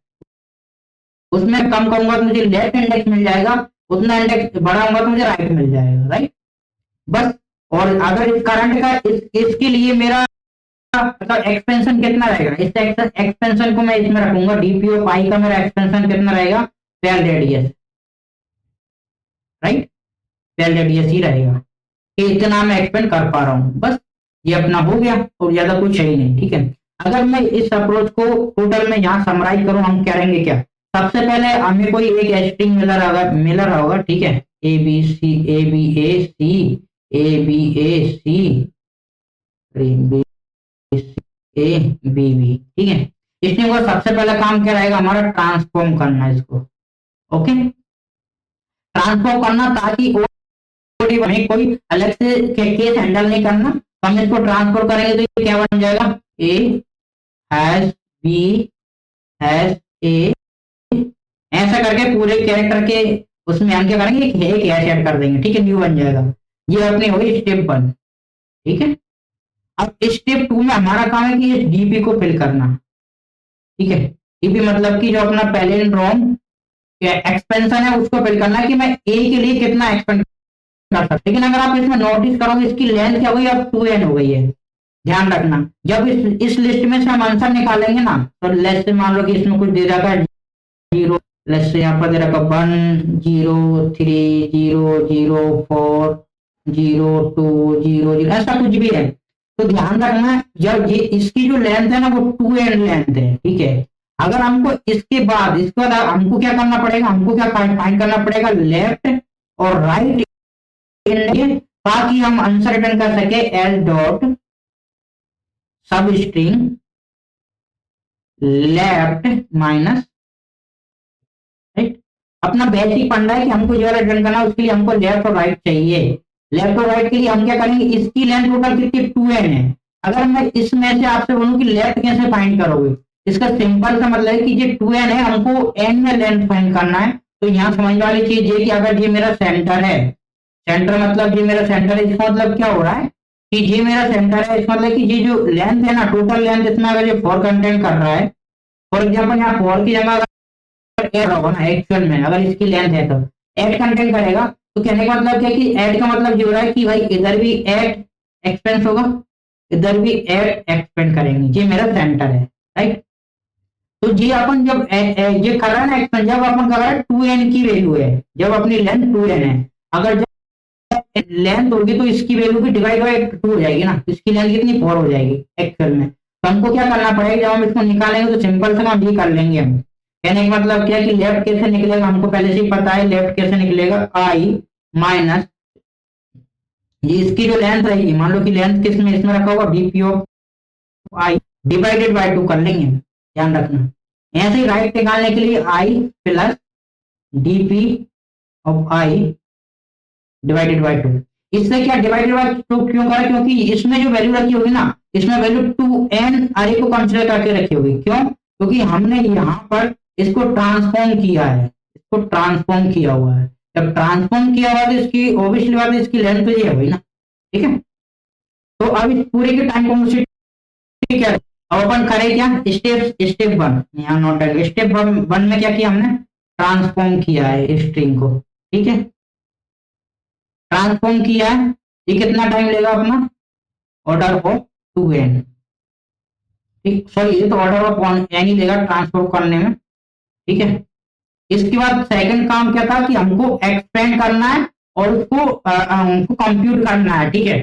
A: उसमें कम करूंगा तो मुझे लेफ्ट इंडेक्स मिल जाएगा, उतना इंडेक्स बड़ा होगा तो मुझे राइट मिल जाएगा, राइट, बस। और अगर इस करंट का इसके लिए मेरा मतलब एक्सपेंशन कितना रहेगा, इस एक्सपेंशन को मैं इसमें रखूंगा, डीपी ऑफ आई का मेरा एक्सपेंशन कितना रहेगा, cell radius, right, cell radius ही रहेगा कि इतना मैं एक्सपेंड कर पा रहा हूँ, बस ये अपना हो गया और ज्यादा कुछ है ही नहीं, ठीक है। अगर मैं इस अप्रोच को टोटल में यहाँ समराइज करूँ, हम करेंगे क्या, सबसे पहले हमें कोई एक स्ट्रिंग मिलर होगा, ठीक है, A B C A B A C A B A C B A B B, ठीक है। इसमें वो सबसे पहला काम क्या रहेगा हमारा, ट्रांसफॉर्म करना है इसको, ओके, ट्रांसफॉर्म करना, ताकि हमें कोई अलग से केस हैंडल नहीं करना, तो हम इसको ट्रांसफर करेंगे तो ये क्या बन जाएगा, ए हैश बी हैश ए, ऐसा करके पूरे कैरेक्टर के उसमें हम क्या करेंगे, एक हैश ऐड कर देंगे, ठीक है, न्यू बन जाएगा। ये अपनी होगी स्टेप 1, ठीक है। अब स्टेप 2 में हमारा काम है कि इस डीपी को फिल करना, ठीक है, डीपी मतलब कि जो अपना पैलिंड्रोम एक्सपेंशन है उसको फिल करना है कि मैं ए के लिए कितना एक्सपेंड कर सकते। लेकिन अगर आप इसमें नोटिस करोगे इसकी लेंथ क्या हुई, अब 2n हो गई है, ध्यान रखना। जब इस लिस्ट में से हम आंसर निकालेंगे ना, तो लेट्स से मान लो कि इसमें कुछ दे रखा है 0, लेट्स से यहाँ पर दे रखा 1 0 3 0 0 4 0 2 0 0, ऐसा कुछ भी है, तो ध्यान रखना जब ये इसकी जो लेंथ है ना वो 2n लेंथ है, ठीक है। अगर हमको इसके बाद हमको क्या करना पड़ेगा, हमको क्या फाइंड करना पड़ेगा, लेफ्ट और राइट, ताकि हम आंसर रिटर्न कर सके एल डॉट सब स्ट्रिंग लेफ्ट माइनस राइट। अपना बेसिक फंडा है कि हमको जो रिटर्न करना है उसके लिए हमको लेफ्ट और राइट चाहिए। लेफ्ट और राइट के लिए हम क्या करेंगे, इसकी लेंथ टोटल कितनी 2n है। अगर मैं इसमें से आपसे बोलूं कि लेफ्ट कैसे फाइंड करोगे, इसका सिंपल सा मतलब है कि ये 2n है, हमको n में लेंथ फाइंड करना है। तो यहाँ समझने वाली चीज ये कि अगर ये मेरा सेंटर है, सेंटर मतलब ये मेरा सेंटर है, इसका मतलब क्या हो रहा है कि ये मेरा सेंटर है, इसका मतलब कि ये जो लेंथ है ना, टोटल लेंथ इसमें अगर ये 4 कंटेंट कर रहा है, फॉर एग्जाम्पल यहाँ 4 की जगह अगर 8 होगा ना, एक्चुअल में अगर इसकी लेंथ है तो 8 कंटेंट करेगा, तो कहने का मतलब क्या कि 8 का मतलब ये हो रहा है कि भाई इधर भी 8 एक्सपेंस होगा, इधर भी 8 एक्सपेंड करेंगे, ये मेरा सेंटर है, राइट। तो ये अपन जब ये कर रहा है ना एक्सपेंड, जब अपन कर रहा है 2n की वैल्यू है, जब अपनी लेंथ 2n है, अगर लेंथ होगी तो इसकी वैल्यू भी डिवाइड बाय 2 हो जाएगी ना, इसकी लेंथ कितनी 4 हो जाएगी एक्चुअल में। तो हमको क्या करना पड़ेगा, जब हम इसको निकालेंगे तो सिंपल से काम ये कर लेंगे हम। कहने का मतलब क्या है कि लेफ्ट कैसे निकलेगा, हमको पहले से ही पता है लेफ्ट कैसे निकलेगा, आई माइनस ये इसकी जो लेंथ रहेगी, मान लो कि लेंथ किसमें इसमें रखा होगा, DP of I divided by 2 कर लेंगे, ध्यान रखना। ऐसे ही राइट निकालने के लिए I plus DP of I divided by 2। इससे क्या डिवाइडेड बाय 2 क्यों करा, क्योंकि इसमें जो वैल्यू रखी होगी ना, इसमें वैल्यू 2n अरे को कंसीडर करके रखी होगी। क्यों, क्योंकि हमने यहाँ पर इसको ट्रांसफॉर्म किया है, इसको ट्रांसफॉर्म किया हुआ है। जब ट्रांसफॉर्म किया हुआ तो इसकी ऑब्वियसली बात है इसकी लेंथ तो ये होगी ना, ठीक है। तो अब इस पूरे के टाइम कॉम्प्लेक्सिटी क्या है, अब अपन करें क्या, स्टेप 1 यहाँ नोट डाल, स्टेप 1 में क्या किया हमने, ट्रांसफॉर्म किया है स्ट्रिंग को, ठीक है, ट्रांसफॉर्म किया है। ये कितना टाइम लेगा अपना, ऑर्डर ऑफ 2n, ठीक, सॉरी ये तो ऑर्डर ऑफ 1n ही लेगा ट्रांसफॉर्म करने में, ठीक है। इसके बाद सेकंड काम क्या था कि हमको एक्सपेंड करना है और उसको कंप्यूट करना है, ठीक है।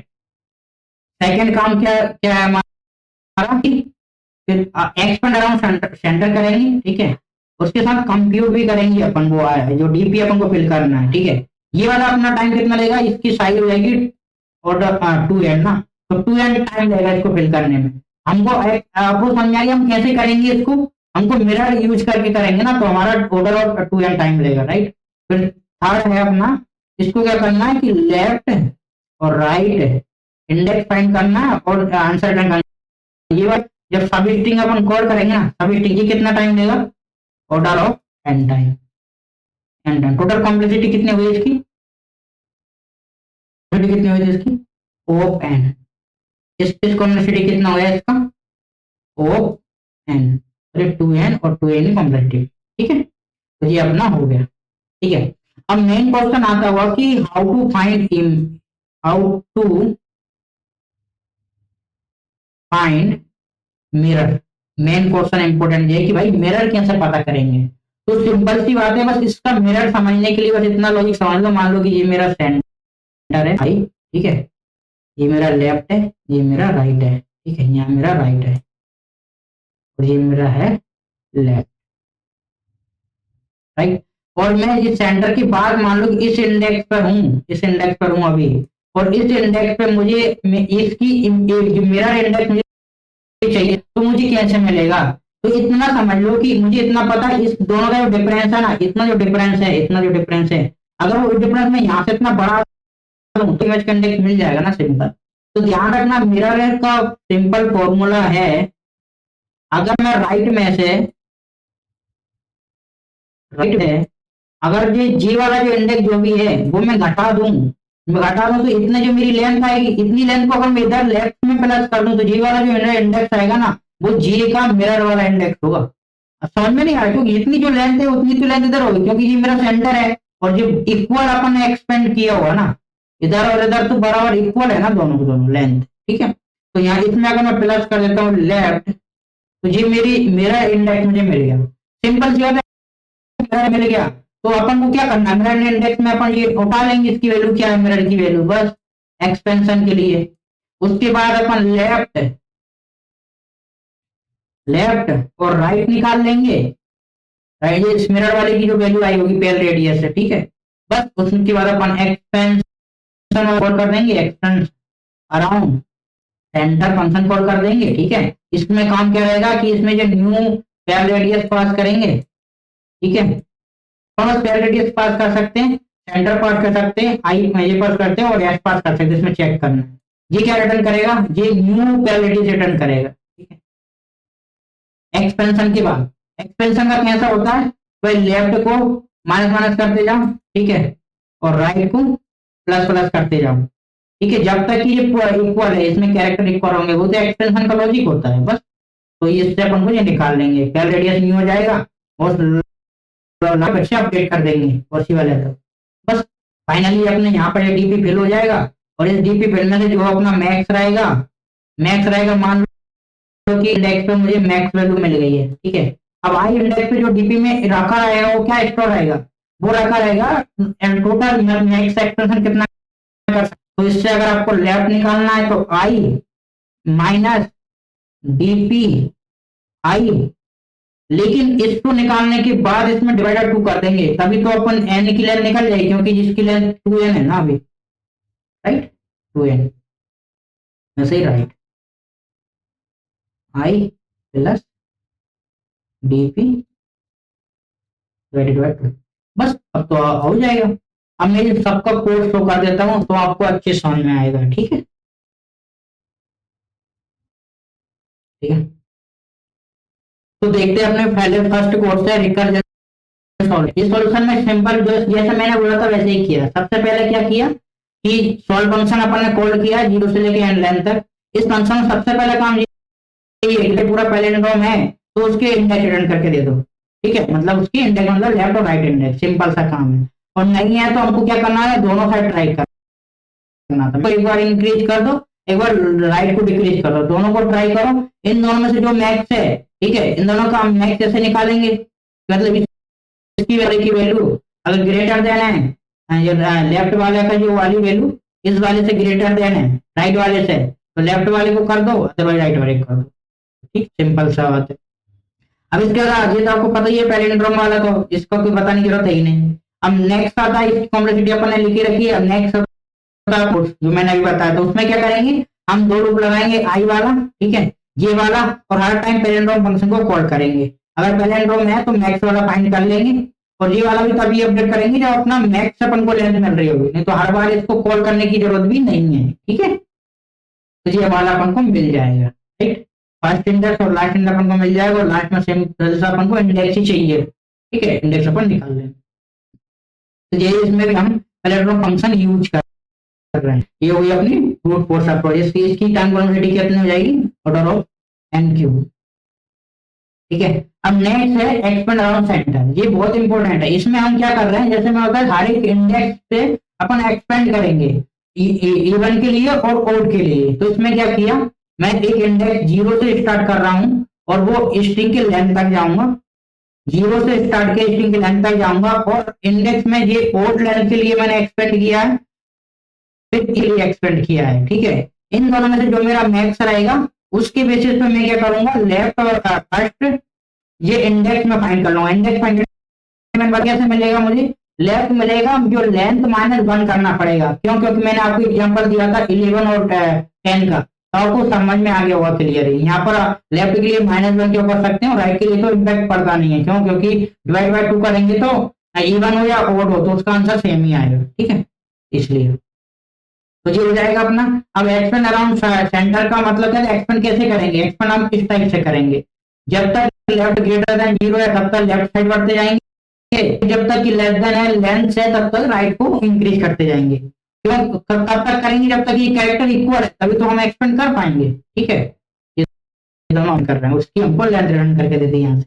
A: सेकंड काम क्या क्या है हमारा कि एक्सपेंड अराउंड सेंटर करेंगे, ठीक है, उसके साथ कंप्यूट भी करेंगे अपन, वो है जो डीपी अपन को फिल करना है, ठीक है। ये वाला अपना टाइम कितना लेगा, इसकी साइज हो जाएगी ऑर्डर 2n ना, तो 2n टाइम लगेगा इसको फिल करने में। हमको आपको समझ में आ गया हम कैसे करेंगे इसको, हमको मिरर यूज करके करेंगे ना, तो हमारा ऑर्डर ऑफ 2n टाइम लगेगा, राइट। फिर थर्ड है अपना, इसको क्या करना है कि लेफ्ट और राइट इंडेक्स फाइंड करना है और आंसर रिटर्न करना है। ये बात जब सब स्ट्रिंग अपन कॉल करेंगे ना, सब स्ट्रिंग ये कितना टाइम लेगा, order of n time, n time. Total complexity कितनी हुई इसकी, कितनी हुई थी इसकी, ऑफ n। इस कॉम्प्लेक्सिटी कितना हो गया इसका, ऑफ n, अरे 2n और 2n कॉम्प्लेक्सिटी, ठीक है। तो ये अपना हो गया, ठीक है। अब मेन क्वेश्चन आता हुआ कि how to find mirror. Main question important ये है कि भाई मिरर कैसे पता करेंगे। तो सिंपल सी बात है, बस इसका मिरर समझने के लिए बस इतना लॉजिक समझ लो। मान लो कि ये मेरा सेंटर है भाई, ठीक है, ये मेरा लेफ्ट है, ये मेरा राइट है, ठीक है, यहाँ मेरा राइट है और ये मेरा है लेफ्ट, राइट। और मैं इस सेंटर की बात मान लो कि इस इंडेक्स पर हूँ, इस इंडेक्स पर हूँ अभी, और इस इंडेक्स पे मुझे इसकी जो मेरा इंडेक्स मुझे चाहिए, तो मुझे कैसे मिलेगा। तो इतना समझ लो कि मुझे इतना पता है, इस दोनों का जो डिफरेंस है ना, इतना जो डिफरेंस है, इतना जो डिफरेंस है, अगर वो डिफरेंस मैं यहाँ से इतना बड़ा करूं तो इमेज का इंडेक्स मिल जाएगा ना, सिंपल। तो ध्यान रखना मिरर का सिंपल फॉर्मूला है, अगर मैं राइट है, अगर ये जी वाला जो इंडेक्स जो भी है वो मैं घटा दूं तो इतने जो मेरी लेंथ आएगी, इतनी लेंथ को अगर मैं इधर लेफ्ट में प्लस कर दूं तो जी वाला जो इंडेक्स आएगा ना, वो जी का मिरर वाला इंडेक्स होगा। अब समझ में नहीं आ रहा, क्योंकि इतनी जो लेंथ है उतनी तो लेंथ इधर होगी, क्योंकि ये मेरा सेंटर है और जो इक्वल अपन ने एक्सपेंड किया हुआ ना, इधर और इधर तो बराबर इक्वल है ना, दोनों को दोनों लेंथ, ठीक है। तो यहाँ इसमें अगर मैं प्लस कर देता हूँ लेफ्ट, तो ये मेरा इंडेक्स मुझे मिल गया। सिंपल सी बात है, मिल गया। तो अपन को क्या करना है, मिरर इंडेक्स में अपन ये उठा लेंगे, इसकी वैल्यू क्या है, मिरर की वैल्यू, बस एक्सपेंशन के लिए। उसके बाद अपन लेफ्ट और राइट निकाल लेंगे, राइट, ये मिरर वाले की जो वैल्यू आई होगी पेल रेडियस से, ठीक है। बस उसके बाद अपन एक्सपेंशन कॉल कर देंगे, expense around centre function call कर देंगे, ठीक है। इसमें काम क्या रहेगा कि इसमें जो न्यू पेल रेडियस पास करेंगे, ठीक है, कौन सा पेयर रेडियस पास कर सकते हैं, सेंटर पास कर सकते हैं, आई ये पास करते हैं और एस पास कर सकते हैं, इसमें चेक करना है। ये क्या रिटर्न करेगा, ये न्यू पेयर रेडियस रिटर्न करेगा, ठीक है। एक्सपेंशन के बाद एक्सपेंशन का कैसा होता है, तो लेफ्ट को माइनस माइनस करते जाओ, ठीक है, और राइट को प्लस प्लस करते जाओ, ठीक है, जब तक कि ये इक्वल है, इसमें कैरेक्टर इक्वल होंगे, वो तो एक्सपेंशन का लॉजिक होता है बस। तो ये इससे अपन को ये निकाल लेंगे, पेयर रेडियस न्यू हो जाएगा और बच्चे अपडेट कर देंगे उसी वाले तो बस। फाइनली अपने यहाँ पर डीपी फिल हो जाएगा और इस डीपी फिल में से जो अपना मैक्स रहेगा मान लो कि इंडेक्स पे मुझे मैक्स वैल्यू मिल गई है, ठीक है। अब आई इंडेक्स पे जो डीपी में रखा रहेगा वो क्या स्टोर रहेगा, वो रखा रहेगा टोटल मैक्स एक्सपेंशन कितना कर सकते। तो इससे अगर आपको लेफ्ट निकालना है तो आई माइनस डीपी आई, लेकिन इसको निकालने के बाद इसमें डिवाइडर 2 कर देंगे, तभी तो अपन एन की लेंथ निकल जाएगी, क्योंकि जिसकी लेंथ 2n है ना अभी, राइट, 2n वैसे ही, right, I plus DP divided by 2, बस अब तो हो जाएगा। अब मैं ये सबका कोड शो कर देता हूँ तो आपको अच्छे समझ में आएगा, ठीक है, ठीक है। तो देखते हैं अपने पहले फर्स्ट कोर्स है रिकर्जन सॉल्व। इस सॉल्यूशन में सिंपल जैसे मैंने बोला था वैसे ही किया। सबसे पहले क्या किया कि सॉल्व फंक्शन अपन ने कॉल किया 0 से लेके एन लेंथ तक। इस फंक्शन में सबसे पहले काम ये है कि पूरा पैलिंड्रोम है तो उसके इंडेक्स रिटर्न करके दे दो, ठीक है, मतलब उसकी इंडेक्स मतलब लेफ्ट और राइट इंडेक्स, सिंपल सा काम है। और नहीं है तो हमको क्या करना है, दोनों साइड ट्राई करना था। तो एक बार इंक्रीज कर दो, एक बार राइट को डिक्रीज कर दो, दोनों को ट्राई करो। इन दोनों में से जो मैक्स है, ठीक है, इन दोनों का हम मैक्स कैसे निकालेंगे, मतलब इसकी वैल्यू अगर ग्रेटर देन है लेफ्ट वाले का जो वाली वैल्यू इस वाले से ग्रेटर देन है राइट वाले से, तो लेफ्ट वाले को कर दो, अदरवाइज राइट वाले को कर दो, ठीक, सिंपल सा बात है। अब इसके बाद ये तो आपको पता ही है पैलिंड्रोम वाला, तो इसको कोई बताने की जरूरत है ही नहीं। अब नेक्स्ट आता है, इसकी कॉम्प्लेक्सिटी अपन ने लिखी रखी है। अब नेक्स्ट जो मैंने अभी बताया, तो उसमें क्या करेंगे, हम दो लूप लगाएंगे, आई वाला, ठीक है, ये वाला, और हर टाइम पैलिंड्रोम फंक्शन को कॉल करेंगे। अगर पैलिंड्रोम है तो मैक्स वाला फाइंड कर लेंगे, और ये वाला भी तभी अपडेट करेंगे जब अपना मैक्स अपन को लेंथ मिल रही होगी, नहीं तो हर बार इसको कॉल करने की जरूरत भी नहीं है, ठीक है। तो ये वाला अपन को मिल जाएगा, ठीक, फर्स्ट इंडेक्स और लास्ट इंडेक्स अपन को मिल जाएगा, और लास्ट में सेम अपन को इंडेक्स ही चाहिए, ठीक है, इंडेक्स अपन निकाल लेंगे। तो ये इसमें भी हम पैलिंड्रोम फंक्शन यूज कर रहे हैं। ये हुई अपनी ब्रूट फोर्स अप्रोच। इसकी टाइम कॉम्प्लेक्सिटी कितनी हो जाएगी, ऑर्डर ऑफ एन क्यूब, ठीक है। अब नेक्स्ट है एक्सपेंड अराउंड सेंटर। ये बहुत इंपॉर्टेंट है। इसमें हम क्या कर रहे हैं, जैसे मैं होता है हर एक इंडेक्स से अपन एक्सपेंड करेंगे इवन के लिए और ओड के लिए। तो इसमें क्या किया मैं एक इंडेक्स जीरो से स्टार्ट कर रहा हूँ और वो स्ट्रिंग के लेंथ तक जाऊंगा, जीरो से स्टार्ट के स्ट्रिंग के लेंथ तक जाऊंगा, और इंडेक्स में ये ओड लेंथ के लिए मैंने एक्सपेंड किया है, फिर के लिए एक्सपेंड किया है, ठीक है। इन दोनों में से जो मेरा मैक्स रहेगा उसके बेसिस पे मैं क्या करूंगा, लेफ्ट और फर्स्ट ये इंडेक्स में फाइंड कर लूंगा। इंडेक्स फाइंड कैसे मिलेगा मुझे, लेफ्ट मिलेगा, जो लेंथ -1 करना पड़ेगा, क्यों, क्योंकि मैंने आपको एग्जांपल दिया था 11 और 10 का, तो आपको समझ में आ गया होगा क्लियर है। यहाँ पर लेफ्ट के लिए -1 क्यों कर सकते हैं, राइट के लिए तो इम्पैक्ट पड़ता नहीं है, क्यों, क्योंकि डिवाइड बाय 2 करेंगे तो इवन हो या ओड हो तो उसका आंसर सेम ही आएगा, ठीक है, इसलिए तो ये हो जाएगा अपना। अब एक्सपेंड अराउंड सेंटर का मतलब क्या है, एक्सपेंड कैसे करेंगे, एक्सपेंड हम इस टाइप से करेंगे, जब तक लेफ्ट ग्रेटर देन जीरो है तब तक लेफ्ट साइड बढ़ते जाएंगे, जब तक कि लेस देन है लेंथ है तब तक राइट को इंक्रीज करते जाएंगे, क्यों, तब तक करेंगे जब तक ये कैरेक्टर इक्वल है, तभी तो हम एक्सपेंड कर पाएंगे, ठीक है। ये दोनों हम कर रहे हैं, उसकी हमको लेंथ रिटर्न करके देते हैं यहाँ से।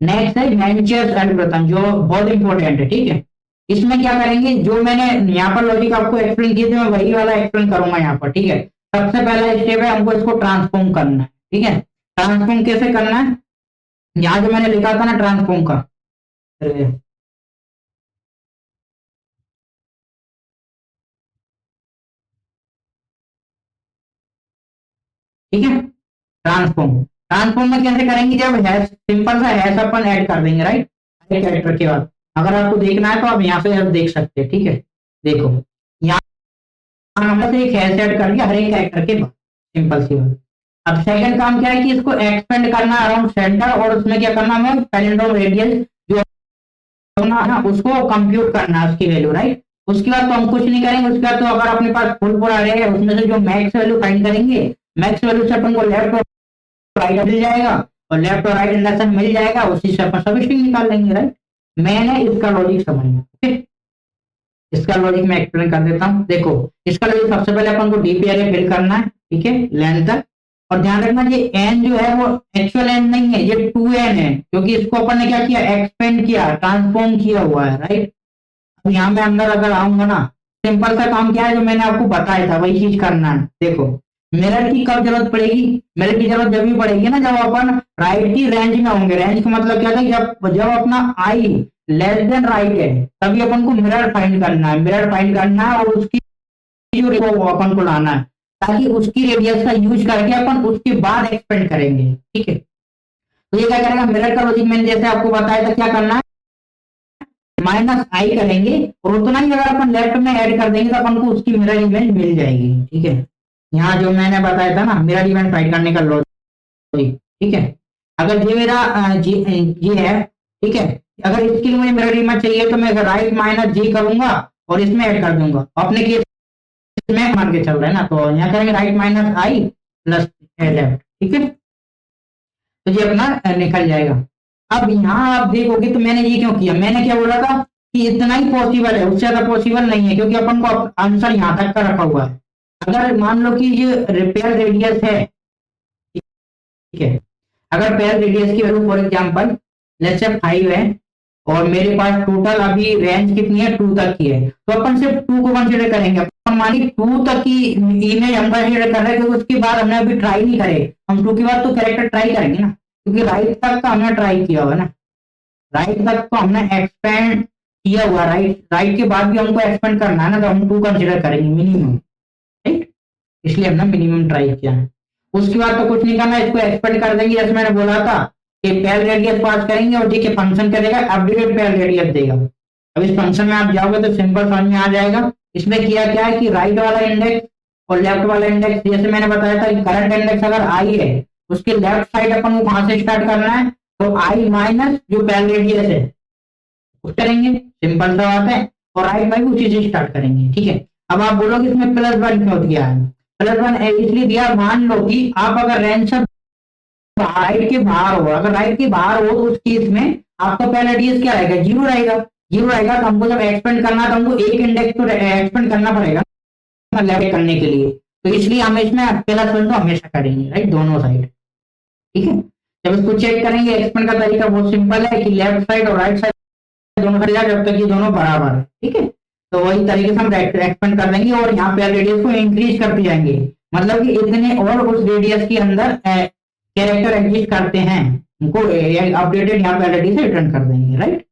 A: नेक्स्ट है मैनचेस एल्गोरिथम, जो बहुत इंपॉर्टेंट है, ठीक है। इसमें क्या करेंगे, जो मैंने यहाँ पर लॉजिक आपको एक्सप्लेन किए थे मैं वही वाला एक्सप्लेन करूंगा यहाँ पर, ठीक है। सबसे पहला स्टेप है हमको इसको ट्रांसफॉर्म करना है, ठीक है। ट्रांसफॉर्म कैसे करना है, यहाँ जो मैंने लिखा था ना ट्रांसफॉर्म का, ठीक है। ट्रांसफॉर्म, ट्रांसफॉर्म में कैसे करेंगे, जब हैश सिंपल सा हैश अपन ऐड कर देंगे, राइट, एक कैरेक्टर के बाद। अगर आपको देखना है तो आप यहाँ से देख सकते हैं, ठीक है। देखो यहाँ हमने से एक हैश ऐड कर दिया हर एक कैरेक्टर के बाद, सिंपल सी बात। अब सेकंड काम क्या है कि इसको एक्सपेंड करना अराउंड सेंटर, और उसमें क्या करना है, पैलिंड्रोम रेडियस जो होना है ना उसको कंप्यूट करना है उसकी वैल्यू, राइट। उसके बाद तो हम कुछ नहीं करेंगे, उसके बाद तो अगर अपने पास फुल पूरा रहे है उसमें से जो मैक्स वैल्यू फाइंड करेंगे, मैक्स वैल्यू से अपन को लेफ्ट और राइट मिल जाएगा, और लेफ्ट और राइट इंडक्शन मिल जाएगा, उसी से अपन सब स्ट्रिंग निकाल लेंगे, राइट। मैंने इसका लॉजिक समझना, ओके। इसका लॉजिक मैं एक्सप्लेन कर देता हूँ, देखो। इसका लॉजिक सबसे पहले अपन को डीपी एरे फिल करना है, ठीक है, लेंथ तक। और ध्यान रखना ये एन जो है वो एक्चुअल एन नहीं है, ये 2n है, क्योंकि इसको अपन ने क्या किया, एक्सपेंड किया, ट्रांसफॉर्म किया हुआ है, राइट। अब यहाँ में अंदर अगर आऊंगा ना, सिंपल सा काम क्या है जो मैंने आपको बताया था वही चीज करना है, देखो। मिरर की कब जरूरत पड़ेगी, मिरर की जरूरत जब भी पड़ेगी ना जब अपन राइट की रेंज में होंगे। रेंज का मतलब क्या था, जब जब अपना आई लेस देन राइट है तभी अपन को मिरर फाइंड करना है, मिरर फाइंड करना है, और उसकी जो वो अपन को लाना है, ताकि उसकी रेडियस का यूज करके अपन उसके बाद एक्सपेंड करेंगे, ठीक है। तो ये क्या करेगा, मिरर का लॉजिक मैंने जैसे आपको बताया था क्या करना है, -i करेंगे, और उतना ही अगर अपन लेफ्ट में ऐड कर देंगे तो अपन को उसकी मिरर इमेज मिल जाएगी, ठीक है। यहाँ जो मैंने बताया था ना मिरर इमेज फाइंड करने का लॉजिक, ठीक है। अगर ये मेरा ये है, ठीक है, अगर इसके लिए मुझे मिरर इमेज चाहिए तो मैं राइट -j करूंगा और इसमें ऐड कर दूंगा, अपने केस में मान के चल रहा है ना, तो यहाँ करेंगे राइट -i प्लस लेफ्ट, ठीक है। तो ये अपना निकल जाएगा। अब यहाँ आप देखोगे तो मैंने ये क्यों किया, मैंने क्या बोला था कि इतना ही पॉसिबल है, उससे ज्यादा पॉसिबल नहीं है, क्योंकि अपन को आंसर यहाँ तक का रखा हुआ है। अगर मान लो कि ये रिपेयर रेडियस है, ठीक है, अगर पेयर रेडियस की value for example let's say 5 है, और मेरे पास टोटल अभी रेंज कितनी है, 2 तक की है, तो अपन सिर्फ 2 को कंसीडर करेंगे। अपन मानिए 2 तक की इमेज हम कंसीडर कर रहे हैं, क्योंकि उसके बाद हमने अभी ट्राई नहीं करे, हम 2 के बाद तो कैरेक्टर ट्राई करेंगे ना, क्योंकि राइट तक तो हमने ट्राई किया हुआ ना, राइट तक तो हमने एक्सपेंड किया हुआ, राइट राइट के बाद भी हमको एक्सपेंड करना है ना, तो हम 2 कंसीडर करेंगे मिनिमम, राइट। इसलिए हमने मिनिमम ट्राई किया है। उसके बाद तो कुछ नहीं करना, इसको एक्सपेंड कर देंगे, जैसे मैंने बोला था कि पेयर रेडियस पास करेंगे, और ठीक है फंक्शन क्या देगा, अपडेटेड पेयर रेडियस देगा। अब इस फंक्शन में आप जाओगे तो सिंपल समझ में आ जाएगा। इसमें किया क्या है कि राइट वाला इंडेक्स और लेफ्ट वाला इंडेक्स, जैसे मैंने बताया था कि करंट इंडेक्स अगर आई है, उसके लेफ्ट साइड अपन को कहां से स्टार्ट करना है, तो आई माइनस जो पेयर रेडियस है उस करेंगे, सिंपल सा बात है, और राइट बाई उसी से स्टार्ट करेंगे, ठीक है। अब आप बोलोगे इसमें +1 क्यों दिया है, +1 इसलिए दिया, मान लो कि आप अगर रेंज से राइट के बाहर हो, अगर राइट के बाहर हो तो उस केस में आपका पहला रेडियस क्या रहेगा, 0 रहेगा, 0 रहेगा, तो हमको जब एक्सपेंड करना तो हमको एक इंडेक्स तो एक्सपेंड करना पड़ेगा लेवल करने के लिए, तो इसलिए हम इसमें +1 तो हमेशा करेंगे, राइट, दोनों साइड, ठीक है। जब इसको चेक करेंगे एक्सपेंड का तरीका बहुत सिंपल है कि लेफ्ट साइड और राइट साइड दोनों कर जब तक ये दोनों बराबर है, ठीक है। तो वही तरीके से हम एक्सपेंड कर देंगे और यहाँ पे रेडियस को इंक्रीज करते जाएंगे, मतलब कि इतने और उस रेडियस के अंदर कैरेक्टर एग्जिस्ट करते हैं, उनको अपडेटेड यहाँ पे एलईडी से रिटर्न कर देंगे, राइट।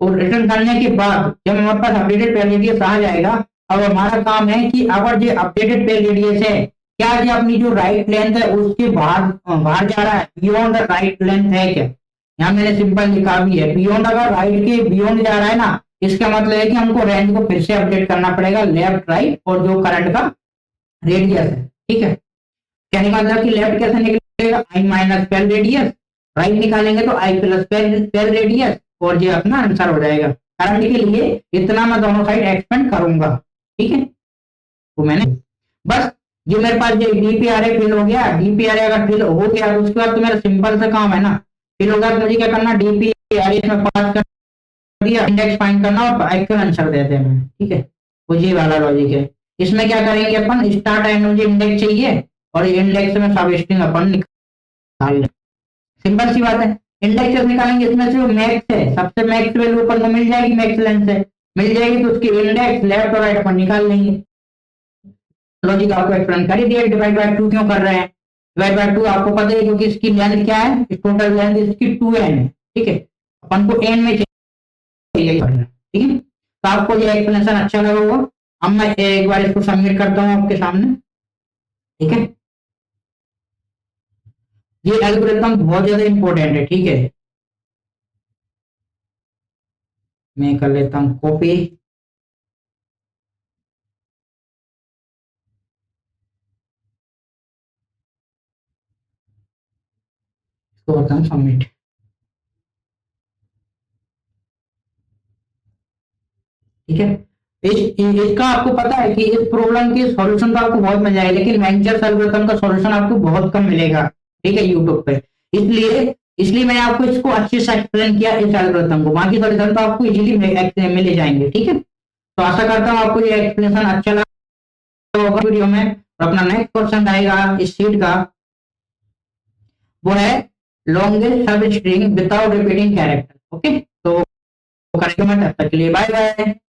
A: और रिटर्न करने के बाद जब हमारे पास अपडेटेड पेयर रेडियस आ जाएगा, अब हमारा काम है कि अगर जो अपडेटेड पेयर रेडियस है, क्या ये अपनी जो राइट लेंथ है उसके बाहर बाहर जा रहा है, बियॉन्ड द राइट लेंथ है क्या। यहाँ मैंने सिंपल लिखा भी है, बियॉन्ड, अगर राइट के बियॉन्ड जा रहा है ना, इसका मतलब है कि हमको रेंज को फिर से अपडेट करना पड़ेगा, लेफ्ट राइट और जो करंट का रेडियस है, ठीक है। कहने का मतलब कि लेफ्ट कैसे निकलेगा, आई माइनस पेर रेडियस, राइट निकालेंगे तो आई प्लस पेर रेडियस, और ये अपना आंसर हो जाएगा। करंट के लिए इतना मैं दोनों साइड एक्सपेंड करूंगा, ठीक है। तो मैंने बस, जो मेरे पास ये डीपीआरए फिल हो गया, डीपीआरए अगर फिल हो गया तो उसके बाद तो मेरा सिंपल सा काम है ना, फिल होगा तो मुझे क्या करना, डीपीआरए में पास कर दिया, इंडेक्स फाइंड करना और एक्चुअल आंसर दे देना, ठीक है। तो ये वाला लॉजिक है। इसमें क्या करेंगे अपन, स्टार्ट टाइम मुझे इंडेक्स चाहिए और इंडेक्स में सब स्ट्रिंग अपन निकाल लें, सिंपल सी बात है। इंडेक्स कैसे निकालेंगे, इसमें से जो मैक्स है, सबसे मैक्स वैल्यू अपन को मिल जाएगी, मैक्स लेंथ से मिल जाएगी, तो उसकी इंडेक्स लेफ्ट और राइट पर निकाल लेंगे। लॉजिक आपको एक्सप्लेन कर ही दिया, डिवाइड बाय टू क्यों कर रहे हैं, डिवाइड बाय टू आपको पता है क्योंकि इसकी लेंथ क्या है, टोटल लेंथ इसकी 2n है, ठीक है। अपन को n में चाहिए, ठीक है। तो आपको ये एक्सप्लेनेशन अच्छा लगा होगा। अब मैं एक बार इसको सबमिट करता हूँ आपके सामने, ठीक है। ये एल्गोरिथम बहुत ज्यादा इंपॉर्टेंट है, ठीक है। मैं कर लेता हूँ कॉपी, इसको करता हूँ सबमिट, ठीक है। इसका आपको पता है कि इस प्रॉब्लम के सॉल्यूशन तो आपको बहुत मिल जाएगा, लेकिन वेंचर एल्गोरिथम का सॉल्यूशन आपको बहुत कम मिलेगा, ठीक है, यूट्यूब पे। इसलिए इसलिए मैंने आपको इसको अच्छे से एक्सप्लेन किया इस एल्गोरिथम को, बाकी सॉल्यूशन तो आपको इजीली मिल जाएंगे, ठीक है। तो आशा करता हूँ आपको ये एक्सप्लेनेशन अच्छा लगा होगा वीडियो में। और अपना नेक्स्ट क्वेश्चन आएगा इस शीट का, वो है लॉन्गेस्ट सब string without repeating character, okay. तो करेक्ट, तब तक के लिए बाय बाय।